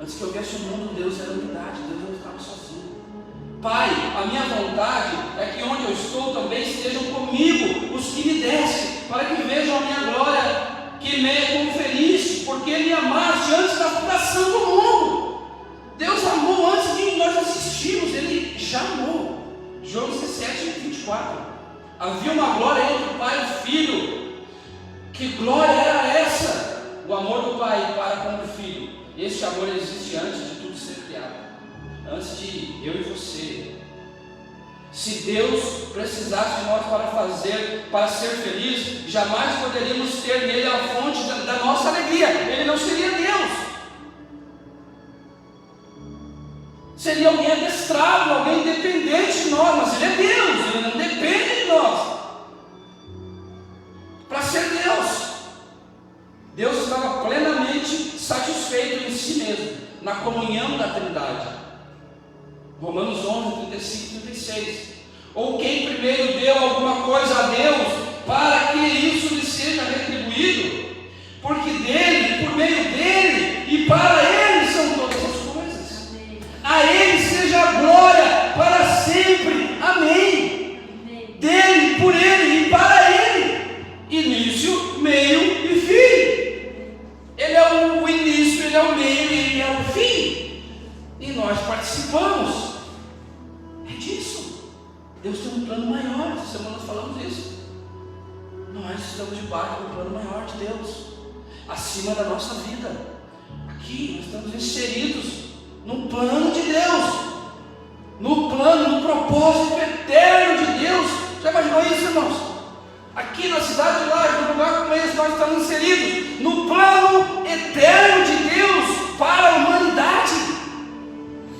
Antes que houvesse o mundo, Deus era unidade, Deus não estava sozinho. Pai, a minha vontade é que onde eu estou também estejam comigo os que me deste, para que vejam a minha glória que me conferiste, porque me amaste antes da fundação do mundo. Deus amou antes de nós existirmos, Ele já amou. João 17:24. Havia uma glória entre o Pai e o Filho. Que glória era essa? O amor do Pai para com o Filho. Este amor existe antes de tudo ser criado, antes de eu e você. Se Deus precisasse de nós para ser feliz, jamais poderíamos ter nele a fonte da nossa alegria. Ele não seria Deus. Seria alguém adestrado, alguém dependente de nós, mas Ele é Deus, Ele não depende de nós. Para ser Deus, Deus estava plenamente satisfeito Romanos 11, 35 e 36. Ou quem primeiro deu alguma coisa a Deus, para que isso lhe seja retribuído, porque dele, por meio dele e para ele são todas as coisas. Amém. A ele seja a glória para sempre. Amém. Amém. Dele, por ele e para ele, início, meio e fim. Ele é o início, ele é o meio e ele é o fim. E nós participamos. É disso. Deus tem um plano maior. Essa semana nós falamos isso. Nós estamos debaixo do plano maior de Deus, acima da nossa vida. Aqui nós estamos inseridos no plano de Deus, no plano, no propósito eterno de Deus. Já imaginou isso, irmãos? Aqui na cidade de Laje, no lugar como esse, nós estamos inseridos no plano eterno de Deus para a humanidade.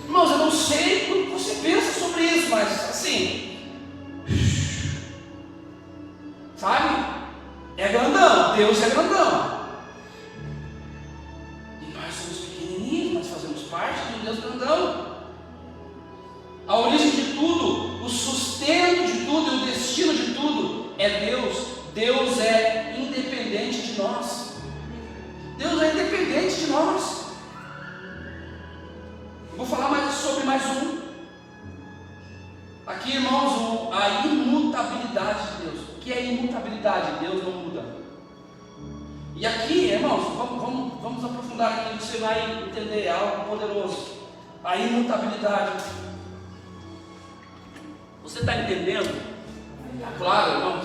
Irmãos, eu não sei como você pensa sobre isso, mas assim, sabe? É grandão, Deus é grandão. E nós somos pequenininhos, nós fazemos parte de um Deus grandão. A origem de tudo, o sustento de tudo e o destino de tudo é Deus. Deus é independente de nós. Deus é independente de nós. Eu vou falar sobre mais um. Aqui, irmãos, a imutabilidade de Deus. O que é imutabilidade? Deus não muda. E aqui, irmãos, vamos aprofundar aqui, você vai entender algo poderoso. A imutabilidade. Você está entendendo? Está claro, irmãos?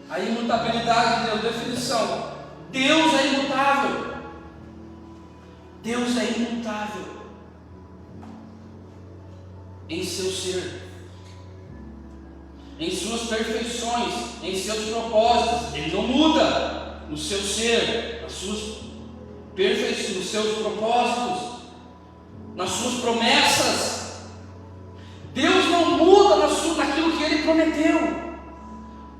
A imutabilidade de Deus, definição. Deus é imutável. Deus é imutável em seu ser, em suas perfeições, em seus propósitos. Ele não muda no seu ser, nas suas perfeições, nos seus propósitos, nas suas promessas. Deus não muda naquilo que Ele prometeu.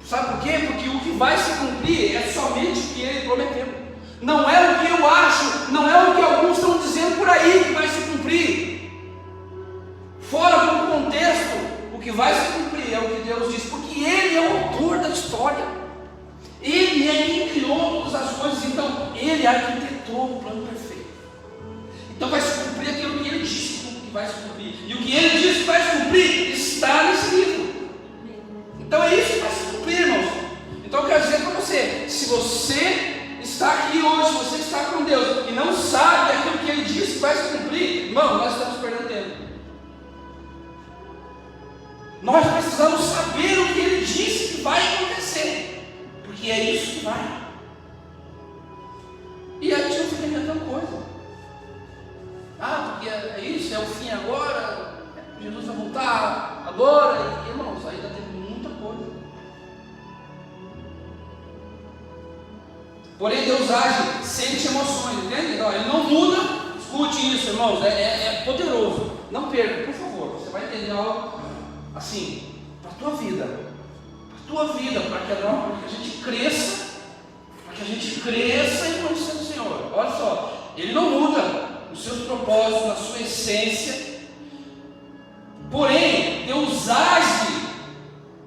Sabe por quê? Porque o que vai se cumprir é somente o que Ele prometeu. Não é o que eu acho, não é o que alguns estão dizendo por aí que vai se cumprir. Fora do contexto, o que vai se cumprir é o que Deus diz, porque Ele é o autor da história. Ele é quem criou todas as coisas, então Ele arquitetou o plano perfeito. Então vai se cumprir aquilo que Ele disse que vai se cumprir. E o que Ele disse que vai se cumprir está nesse livro. Então é isso que vai se cumprir, irmãos. Então eu quero dizer para você, se você está aqui hoje, se você está com Deus e não sabe aquilo que Ele disse que vai se cumprir, irmão, nós estamos perdendo tempo. Nós precisamos saber o que Ele disse que vai acontecer, porque é isso que vai. E a gente não fica inventando coisa. Porque é isso, é o fim agora, Jesus vai voltar agora. E, irmãos, ainda tem muita coisa. Porém, Deus age, sente emoções, entende? Ele não muda. Escute isso, irmãos, é poderoso. Não perca, por favor, você vai entender algo assim, para a tua vida, para que a gente cresça, em conhecer o Senhor. Olha só, Ele não muda os seus propósitos, na sua essência. Porém, Deus age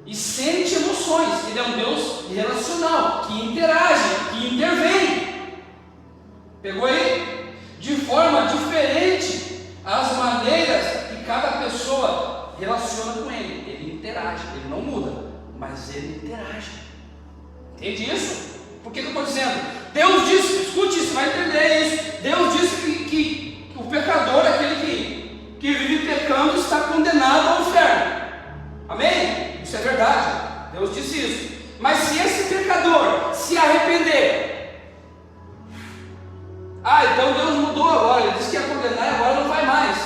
e sente emoções. Ele é um Deus relacional, que interage, que intervém. Pegou aí? De forma diferente as maneiras que cada pessoa relaciona com Ele. Ele interage, Ele não muda, mas Ele interage. Entende isso? Por que eu estou dizendo? Deus disse, escute isso, vai entender isso. Deus disse que o pecador, aquele que vive pecando, está condenado ao inferno. Amém? Isso é verdade. Deus disse isso. Mas se esse pecador se arrepender, então Deus mudou agora. Ele disse que ia condenar e agora não vai mais.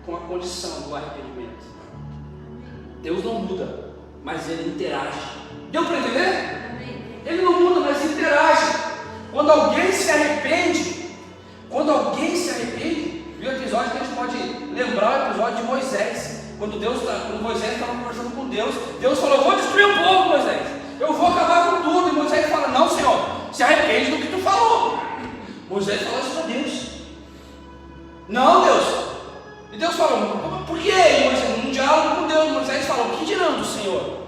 Com a condição do arrependimento. Deus não muda, mas Ele interage. Deu para entender? Ele não muda, mas interage. Quando alguém se arrepende, viu o episódio que a gente pode lembrar, o episódio de Moisés. Quando Moisés estava conversando com Deus, Deus falou: eu vou destruir o povo, Moisés, eu vou acabar com tudo. E Moisés fala: não, Senhor, se arrepende do que tu falou. Moisés falou isso para Deus. Não, Deus. E Deus falou, por que Moisés? Um diálogo com Deus, Moisés falou, o que dirão do Senhor?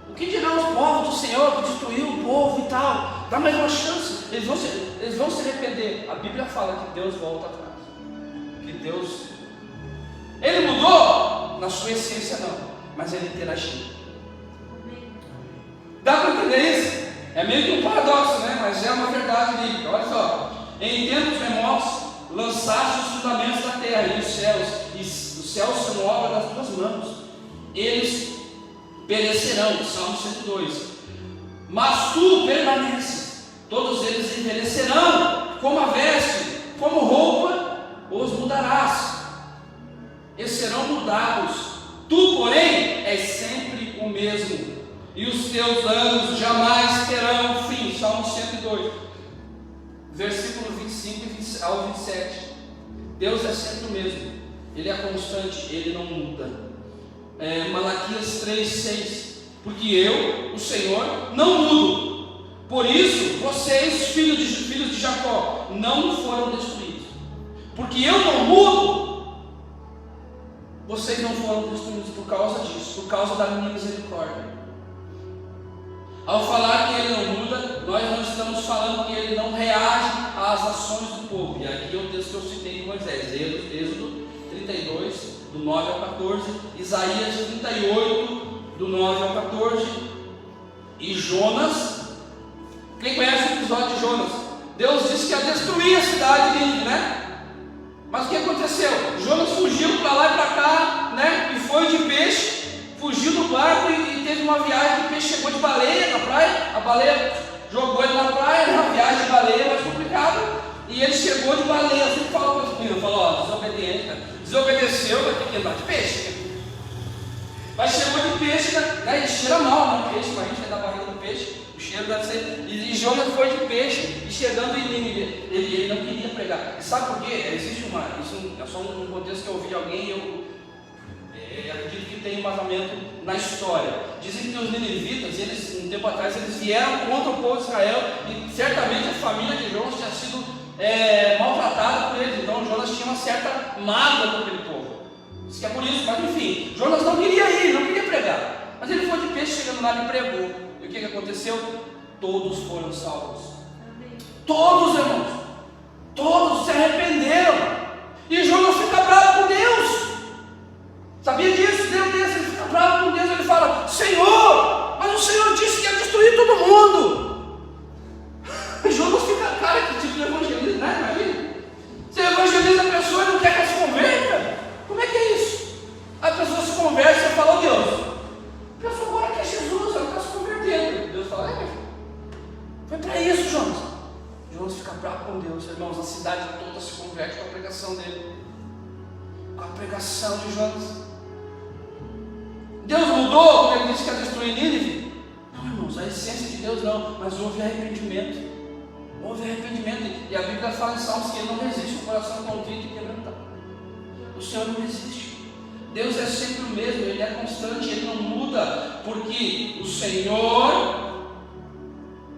O que dirão os povos do Senhor que destruiu o povo e tal? Dá mais uma chance, eles vão se arrepender. A Bíblia fala que Deus volta atrás. Que Deus, Ele mudou? Na sua essência não, mas Ele interagiu. Dá para entender isso? É meio que um paradoxo, né? Mas é uma verdade bíblica. Olha só, em tempos remotos lançaste os fundamentos da terra e os céus são obra das tuas mãos. Eles perecerão, Salmo 102. Mas tu permaneces, todos eles envelhecerão, como a veste, como roupa, os mudarás, eles serão mudados. Tu, porém, és sempre o mesmo, e os teus anos jamais terão fim. Salmo 102, versículo 25 ao 27. Deus é sempre o mesmo, Ele é constante, Ele não muda. Malaquias 3:6, porque eu, o Senhor, não mudo. Por isso, vocês, filhos de Jacó, não foram destruídos. Porque eu não mudo, vocês não foram destruídos por causa disso, por causa da minha misericórdia. Ao falar que Ele não muda, nós não estamos falando que Ele não reage às ações do povo. E aqui é o texto que eu citei de Moisés, Êxodo 32, do 9 ao 14, Isaías 38, do 9 ao 14, e Jonas. Quem conhece o episódio de Jonas? Deus disse que ia destruir a cidade de Nínive, né? Mas o que aconteceu? Jonas fugiu para lá e para cá, né? E foi de peixe, fugiu do barco e teve uma viagem de peixe, chegou de baleia na praia, a baleia jogou ele na praia, uma viagem de baleia mais complicada, e ele chegou de baleia. Eu sempre falo para os meninos, falou, desobediente, né? Desobedeceu, vai ter que andar de peixe. Mas chegou de peixe, né? E cheira mal, né? Peixe, mas a gente é da barriga do peixe, o cheiro deve ser. E Jonas foi de peixe, e chegando em Nínive, ele não queria pregar. E sabe por quê? Existe isso é só um contexto que eu ouvi de alguém, eu acredito que tem um vazamento na história. Dizem que os ninivitas, um tempo atrás, eles vieram contra o povo de Israel, e certamente a família de Jonas tinha sido maltratada por eles. Então Jonas tinha uma certa mágoa com aquele povo. Diz que é por isso, mas enfim, Jonas não queria ir, não queria pregar. Mas ele foi de peixe, chegando lá e pregou. E o que aconteceu? Todos foram salvos. Todos, irmãos. Todos se arrependeram. E Jonas fica bravo com Deus. Sabia disso? Ele fica bravo com Deus. Ele fala, Senhor, mas o Senhor disse que ia destruir todo mundo. E Jonas fica, cara, que tipo de evangelismo, né? Imagina. Você evangeliza a pessoa e não quer que ela se converta? Como é que é isso? A pessoa se converte e você fala, Deus, a pessoa agora quer Jesus, ela está se convertendo. Deus fala, foi para isso, Jonas. Jonas fica bravo com Deus, irmãos. A cidade toda se converte com a pregação dele, com a pregação de Jonas. Deus mudou, como ele disse que ia destruir Nínive? Não, irmãos, a essência de Deus não, mas houve arrependimento. Houve arrependimento. E a Bíblia fala em Salmos que Ele não resiste ao coração contrito e quebrantado. O Senhor não resiste. Deus é sempre o mesmo, Ele é constante, Ele não muda, porque o Senhor,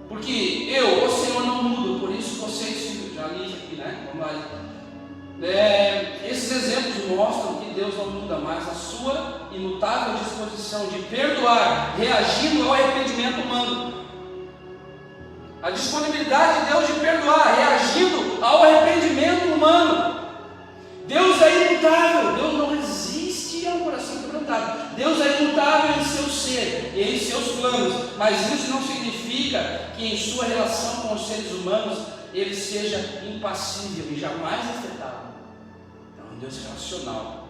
porque eu, o Senhor, não mudo. Por isso vocês, já li aqui, né? Vamos lá. Esses exemplos mostram que Deus não muda, mas a sua imutável disposição de perdoar, reagindo ao arrependimento humano. A disponibilidade de Deus de perdoar, reagindo ao arrependimento humano. Deus é imutável, Deus não resiste a um coração quebrantado. Deus é imutável em seu ser e em seus planos, mas isso não significa que em sua relação com os seres humanos Ele seja impassível e jamais afetado. É um Deus racional.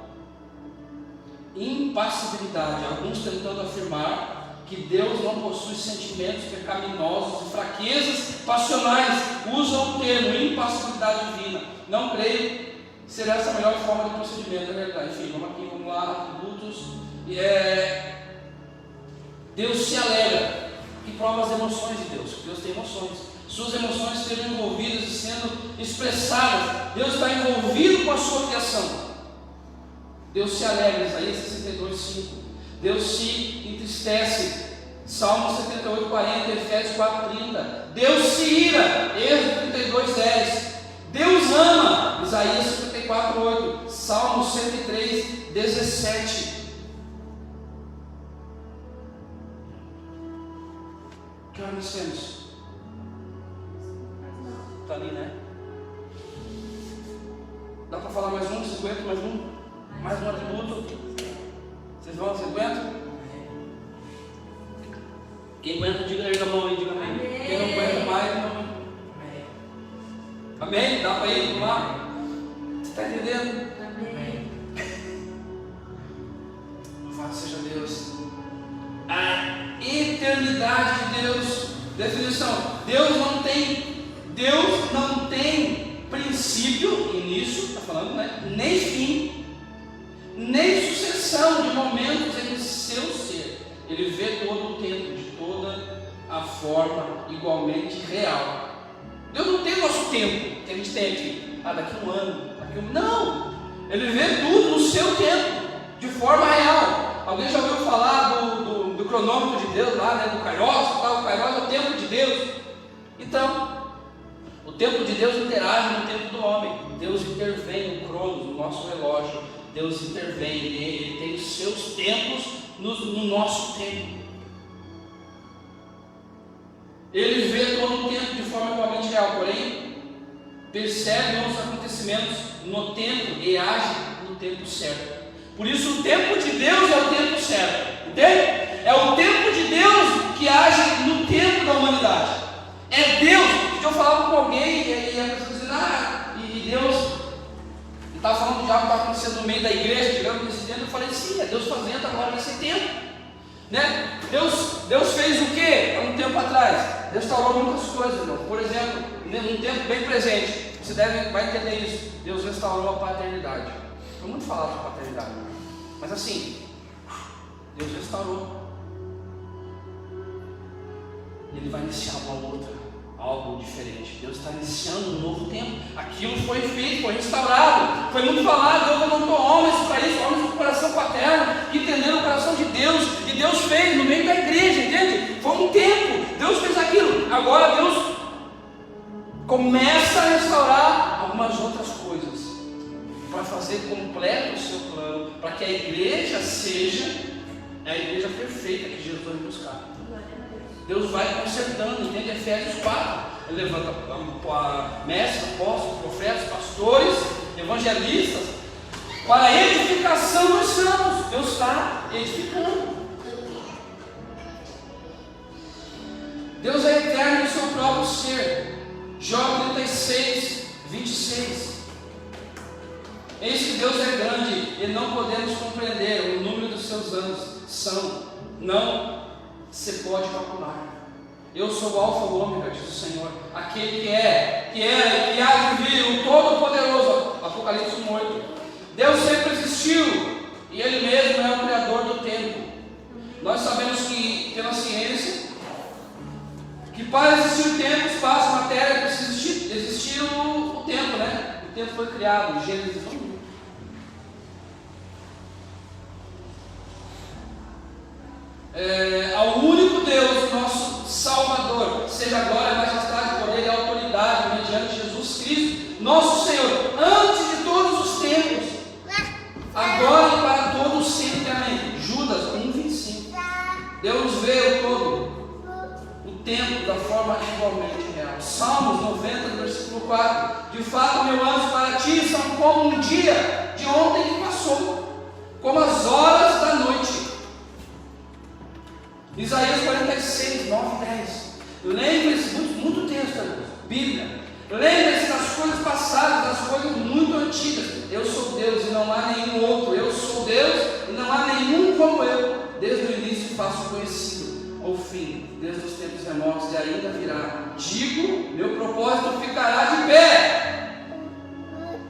Impassibilidade, alguns tentando afirmar que Deus não possui sentimentos pecaminosos e fraquezas passionais, usam o termo impassibilidade divina. Não creio ser essa a melhor forma de procedimento, é verdade. Enfim, vamos lá, atributos. Deus se alegra e prova as emoções de Deus. Deus tem emoções. Suas emoções sejam envolvidas e sendo expressadas. Deus está envolvido com a sua criação. Deus se alegra, Isaías 62:5. Deus se entristece, Salmo 78:40, Efésios 4:30. Deus se ira, Êxodo 32:10. Deus ama, Isaías 54:8. Salmo 103, 17. Que hora nós temos? Está ali, né? Dá para falar mais um? Vocês aguentam mais um? Mais um atributo? Vocês aguentam? Quem aguenta, diga aí na mão aí, diga amém. Quem não aguenta mais, não. Amém? Dá para ir? Vamos lá? Você está entendendo? Amém. Louvado seja Deus. A eternidade de Deus. Definição: Deus não tem princípio, início, está falando, né? Nem fim, nem sucessão de momentos em seu ser. Ele vê todo o tempo, de toda a forma igualmente real. Deus não tem o nosso tempo que a gente tem aqui, daqui a um ano, não, Ele vê tudo no seu tempo, de forma real. Alguém já ouviu falar do cronômetro de Deus lá, né? Do Kairos, o Kairos é o tempo de Deus. Então, o tempo de Deus interage no tempo do homem. Deus intervém no cronos, no nosso relógio. Deus intervém, Ele tem os seus tempos no nosso tempo. Ele vê todo o tempo de forma igualmente real, porém percebe os acontecimentos no tempo e age no tempo certo. Por isso o tempo de Deus é o tempo certo, entende? É o tempo de Deus que age no tempo da humanidade. É Deus. Eu falava com alguém e a pessoa dizendo, e Deus estava falando de algo que estava acontecendo no meio da igreja, digamos, nesse tempo. Eu falei, sim, é Deus fazendo agora nesse tempo, né? Deus fez o que há um tempo atrás? Deus restaurou muitas coisas, irmão. Por exemplo, num tempo bem presente, você vai entender isso. Deus restaurou a paternidade. Foi muito falado de paternidade, mas assim, Deus restaurou. Ele vai iniciar uma outra, algo diferente. Deus está iniciando um novo tempo. Aquilo foi feito, foi restaurado. Foi muito falado. Deus levantou homens para isso, homens com coração paterno, que entenderam o coração de Deus. E Deus fez no meio da igreja, entende? Foi um tempo. Deus fez aquilo. Agora Deus começa a restaurar algumas outras coisas, para fazer completo o seu plano, para que a igreja seja a igreja perfeita que Jesus vai buscar. Deus vai consertando, entende? Efésios 4, Ele levanta mestres, apóstolos, profetas, pastores, evangelistas, para a edificação dos santos. Deus está edificando. Deus é eterno em seu próprio ser. Jó 36, 26. Eis que Deus é grande e não podemos compreender o número dos seus anos. Não se pode calcular. Eu sou o Alfa e o Ômega, diz o Senhor, aquele que é, que era e que há de vir, o Todo-Poderoso. Apocalipse 1:8. Deus sempre existiu e Ele mesmo é o Criador do tempo. Nós sabemos que, pela ciência, que para existir o tempo, espaço, matéria, precisa existir o tempo, né? O tempo foi criado, Gênesis 1. Ao único Deus, nosso Salvador, seja glória, majestade, poder e autoridade, mediante Jesus Cristo, nosso Senhor, antes de todos os tempos, agora e para todos sempre, amém. Judas 1:25. Deus vê o todo, o tempo da forma igualmente real. Salmos 90, versículo 4. De fato, meu anjo, para ti são como um dia de ontem que passou, como as horas da noite. Isaías 46, 9 e 10. Lembre-se, muito texto, Bíblia. Lembre-se das coisas passadas, das coisas muito antigas. Eu sou Deus e não há nenhum outro. Eu sou Deus e não há nenhum como eu. Desde o início faço conhecido ao fim, desde os tempos remotos, e ainda virá. Digo, meu propósito ficará de pé,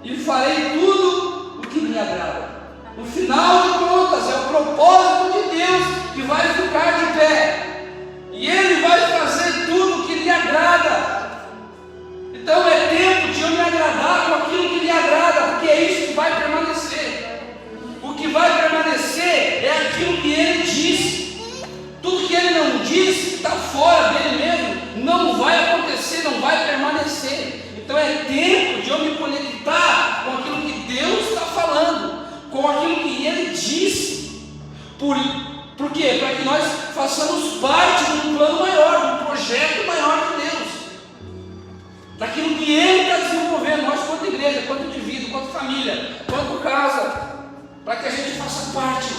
e farei tudo o que me agrada. No final de contas, é o propósito de Deus que vai ficar de pé, e Ele vai fazer tudo o que lhe agrada. Então é tempo de eu me agradar com aquilo que lhe agrada, porque é isso que vai permanecer. O que vai permanecer é aquilo que Ele diz. Tudo que Ele não diz, está fora dele mesmo, não vai acontecer, não vai permanecer. Então é tempo de eu me conectar com aquilo que Deus está falando. disse. Por quê? Para que nós façamos parte de um plano maior, de um projeto maior de Deus, daquilo que Ele está desenvolvendo, nós quanto igreja, quanto indivíduo, quanto família, quanto casa, para que a gente faça parte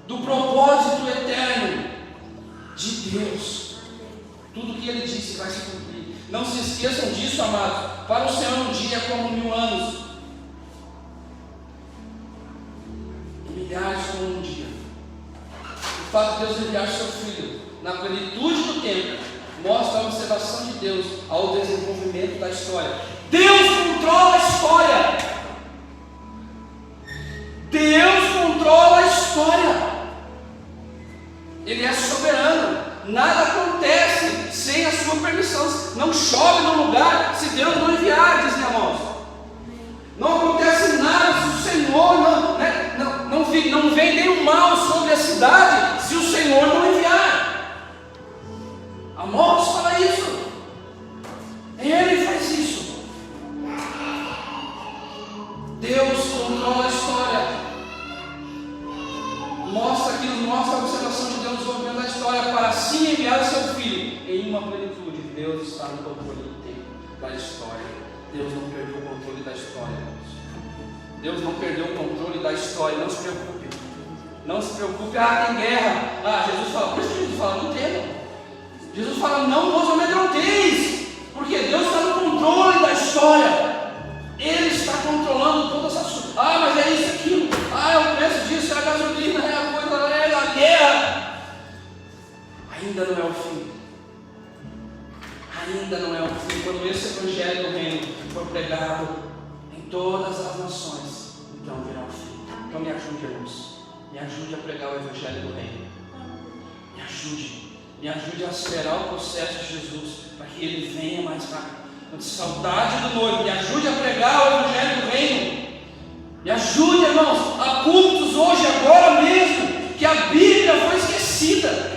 do propósito eterno de Deus. Tudo que Ele disse vai se cumprir. Não se esqueçam disso, amados. Para o Senhor um dia é como 1000 anos, e milhares como um dia. O fato de Deus enviar seu Filho na plenitude do tempo mostra a observação de Deus ao desenvolvimento da história. Deus controla a história. Deus controla a história. Ele é soberano. Nada acontece sem a sua permissão. Não chove no lugar se Deus não enviar, dizem irmãos. Não acontece nada se o Senhor não vem nenhum mal sobre a cidade se o Senhor não enviar. Amós fala isso. Ele faz isso. Deus controla a história. Mostra a observação de Deus no desenvolvimento da história, para assim enviar o seu Filho em uma plenitude. Deus está no controle do tempo, da história. Deus não perdeu o controle da história, irmãos. Deus não perdeu o controle da história. Não se preocupe. Não se preocupe. Tem guerra. Jesus fala, por isso que Jesus fala, não temam. Jesus fala, não vos amedronteis, porque Deus está no controle da história. Ele está controlando todas as coisas. Mas é isso, aquilo. É o preço disso, é a gasolina, é a coisa, é a guerra. Ainda não é o fim. Ainda não é o fim. Quando esse evangelho do reino for pregado em todas as nações, então virá o fim. Então me ajude, irmãos. Me ajude a pregar o evangelho do reino. Me ajude. Me ajude a acelerar o processo de Jesus, para que ele venha mais rápido. De saudade do noivo, me ajude a pregar o evangelho do reino. Me ajude, irmãos, a cultos hoje, agora mesmo, que a Bíblia foi esquecida,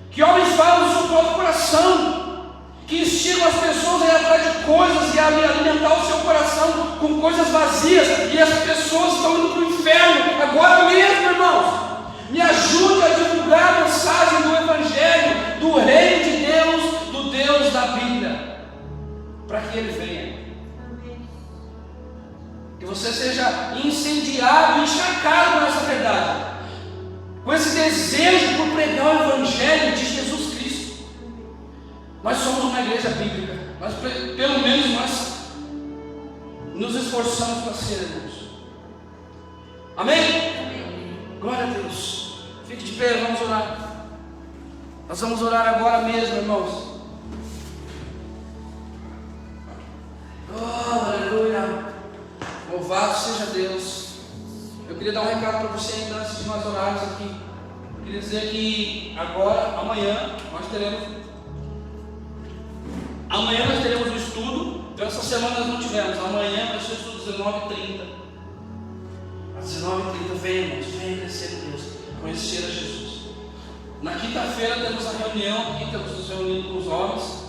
que homens falam do seu próprio coração, que instigam as pessoas a ir atrás de coisas e a alimentar o seu coração com coisas vazias, e as pessoas estão indo para o inferno agora mesmo, irmãos. Me ajude a divulgar a mensagem do evangelho, do reino de Deus, do Deus da Bíblia, para que Ele venha. Que você seja incendiado, encharcado com essa verdade, com esse desejo por pregar o Evangelho de Jesus Cristo. Nós somos uma igreja bíblica, mas pelo menos nós nos esforçamos para ser, irmãos. Amém? Amém? Glória a Deus. Fique de pé, vamos orar. Nós vamos orar agora mesmo, irmãos. Oh, aleluia. Louvado seja Deus. Eu queria dar um recado para você ainda antes de nós orarmos aqui. Eu queria dizer que amanhã nós teremos o estudo. Então essa semana nós não tivemos. Amanhã vai ser o estudo 19h30. Às 19h30, venha, irmãos, venha crescer em Deus, conhecer a Jesus. Na quinta-feira temos a reunião aqui, estamos nos reunindo com os homens.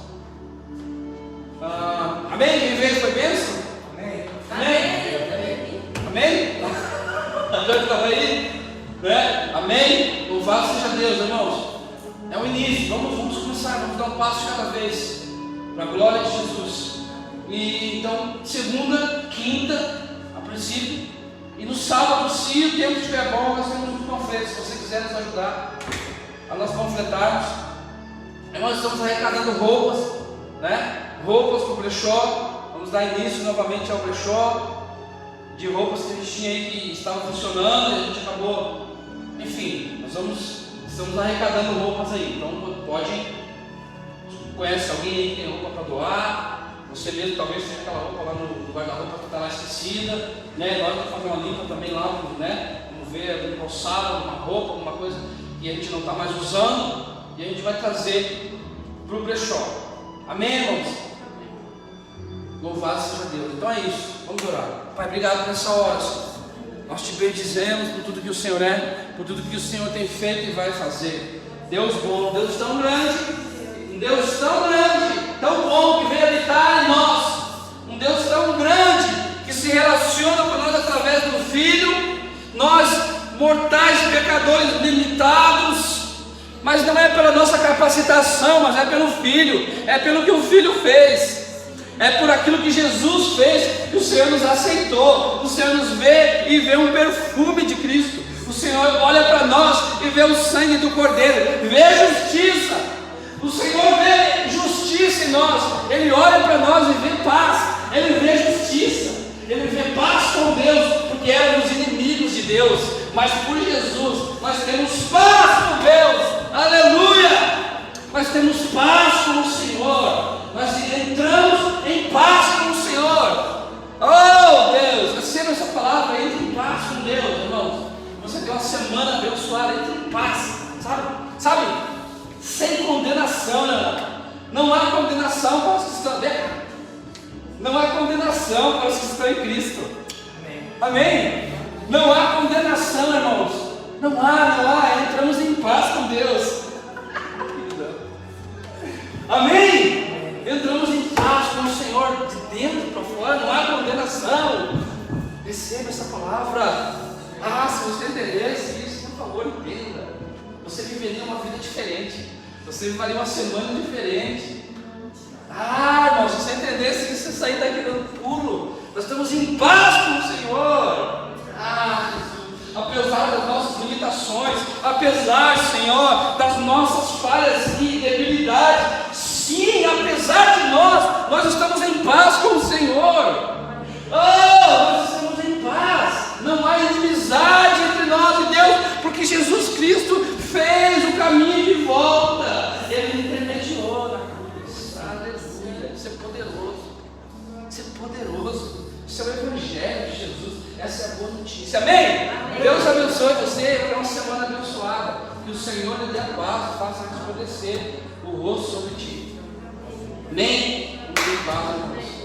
Amém? Quem veio foi bênção? Amém? Amém? Amém? A Jane estava aí? Né? Amém? Louvado seja Deus, irmãos. É o início, vamos começar, vamos dar um passo cada vez, para a glória de Jesus. E então, segunda, quinta, a princípio, e no sábado, se o tempo estiver bom, nós temos um panfleto, se você quiser nos ajudar a nós panfletarmos. Nós estamos arrecadando roupas, né? Roupas para o brechó. Vamos dar início novamente ao brechó de roupas que a gente tinha aí que estavam funcionando, e a gente acabou, enfim, estamos arrecadando roupas aí. Então conhece alguém aí que tem roupa para doar, você mesmo talvez tenha aquela roupa lá no guarda-roupa que está lá esquecida, né? Nós vamos fazer uma limpa também lá, né? Vamos ver no calçado, alguma roupa, alguma coisa que a gente não está mais usando, e a gente vai trazer para o brechó. Amém, irmãos? Louvado seja Deus. Então é isso, vamos orar. Pai, obrigado por essa hora, Senhor. Nós te bendizemos por tudo que o Senhor é, por tudo que o Senhor tem feito e vai fazer. Deus bom, Deus tão grande, um Deus tão grande, tão bom, que veio habitar em nós, um Deus tão grande que se relaciona com nós através do Filho. Nós mortais pecadores limitados, mas não é pela nossa capacitação, mas é pelo Filho, é pelo que o Filho fez, é por aquilo que Jesus fez, que o Senhor nos aceitou. O Senhor nos vê e vê um perfume de Cristo, o Senhor olha para nós e vê o sangue do Cordeiro, vê justiça, o Senhor vê justiça em nós, Ele olha para nós e vê paz, Ele vê justiça, Ele vê paz com Deus, porque éramos inimigos de Deus, mas por Jesus nós temos paz com Deus, aleluia! Nós temos paz com o Senhor, nós entramos em paz com o Senhor. Oh Deus, receba essa palavra, entre em paz com Deus, irmãos. Você tem uma semana abençoada, entre em paz, sabe? Sem condenação, né? Não há condenação para os que estão dentro. Não há condenação para os que estão em Cristo. Amém? Não há condenação, irmãos. Não há. Entramos em paz com Deus. Amém? Entramos em paz com o Senhor, de dentro para fora. Não há condenação. Receba essa palavra. Se você entendesse isso, por favor, entenda. Você viveria uma vida diferente. Você viveria uma semana diferente. Irmão, se você entendesse isso, você sair daqui dando pulo. Nós estamos em paz com o Senhor. Apesar das nossas limitações, apesar, Senhor, das nossas falhas e debilidades, sim, apesar de nós estamos em paz com o Senhor. Nós estamos em paz. Não há inimizade entre nós e Deus, porque Jesus Cristo fez o caminho de volta. Ele intermediou na cruz. Aleluia. Isso é poderoso. Isso é poderoso. Isso é o Evangelho de Jesus. Essa é a boa notícia. Amém? Deus abençoe você. Que é uma semana abençoada. Que o Senhor lhe dê a paz, faça resplandecer o rosto sobre ti. Amém? Paz, irmãos.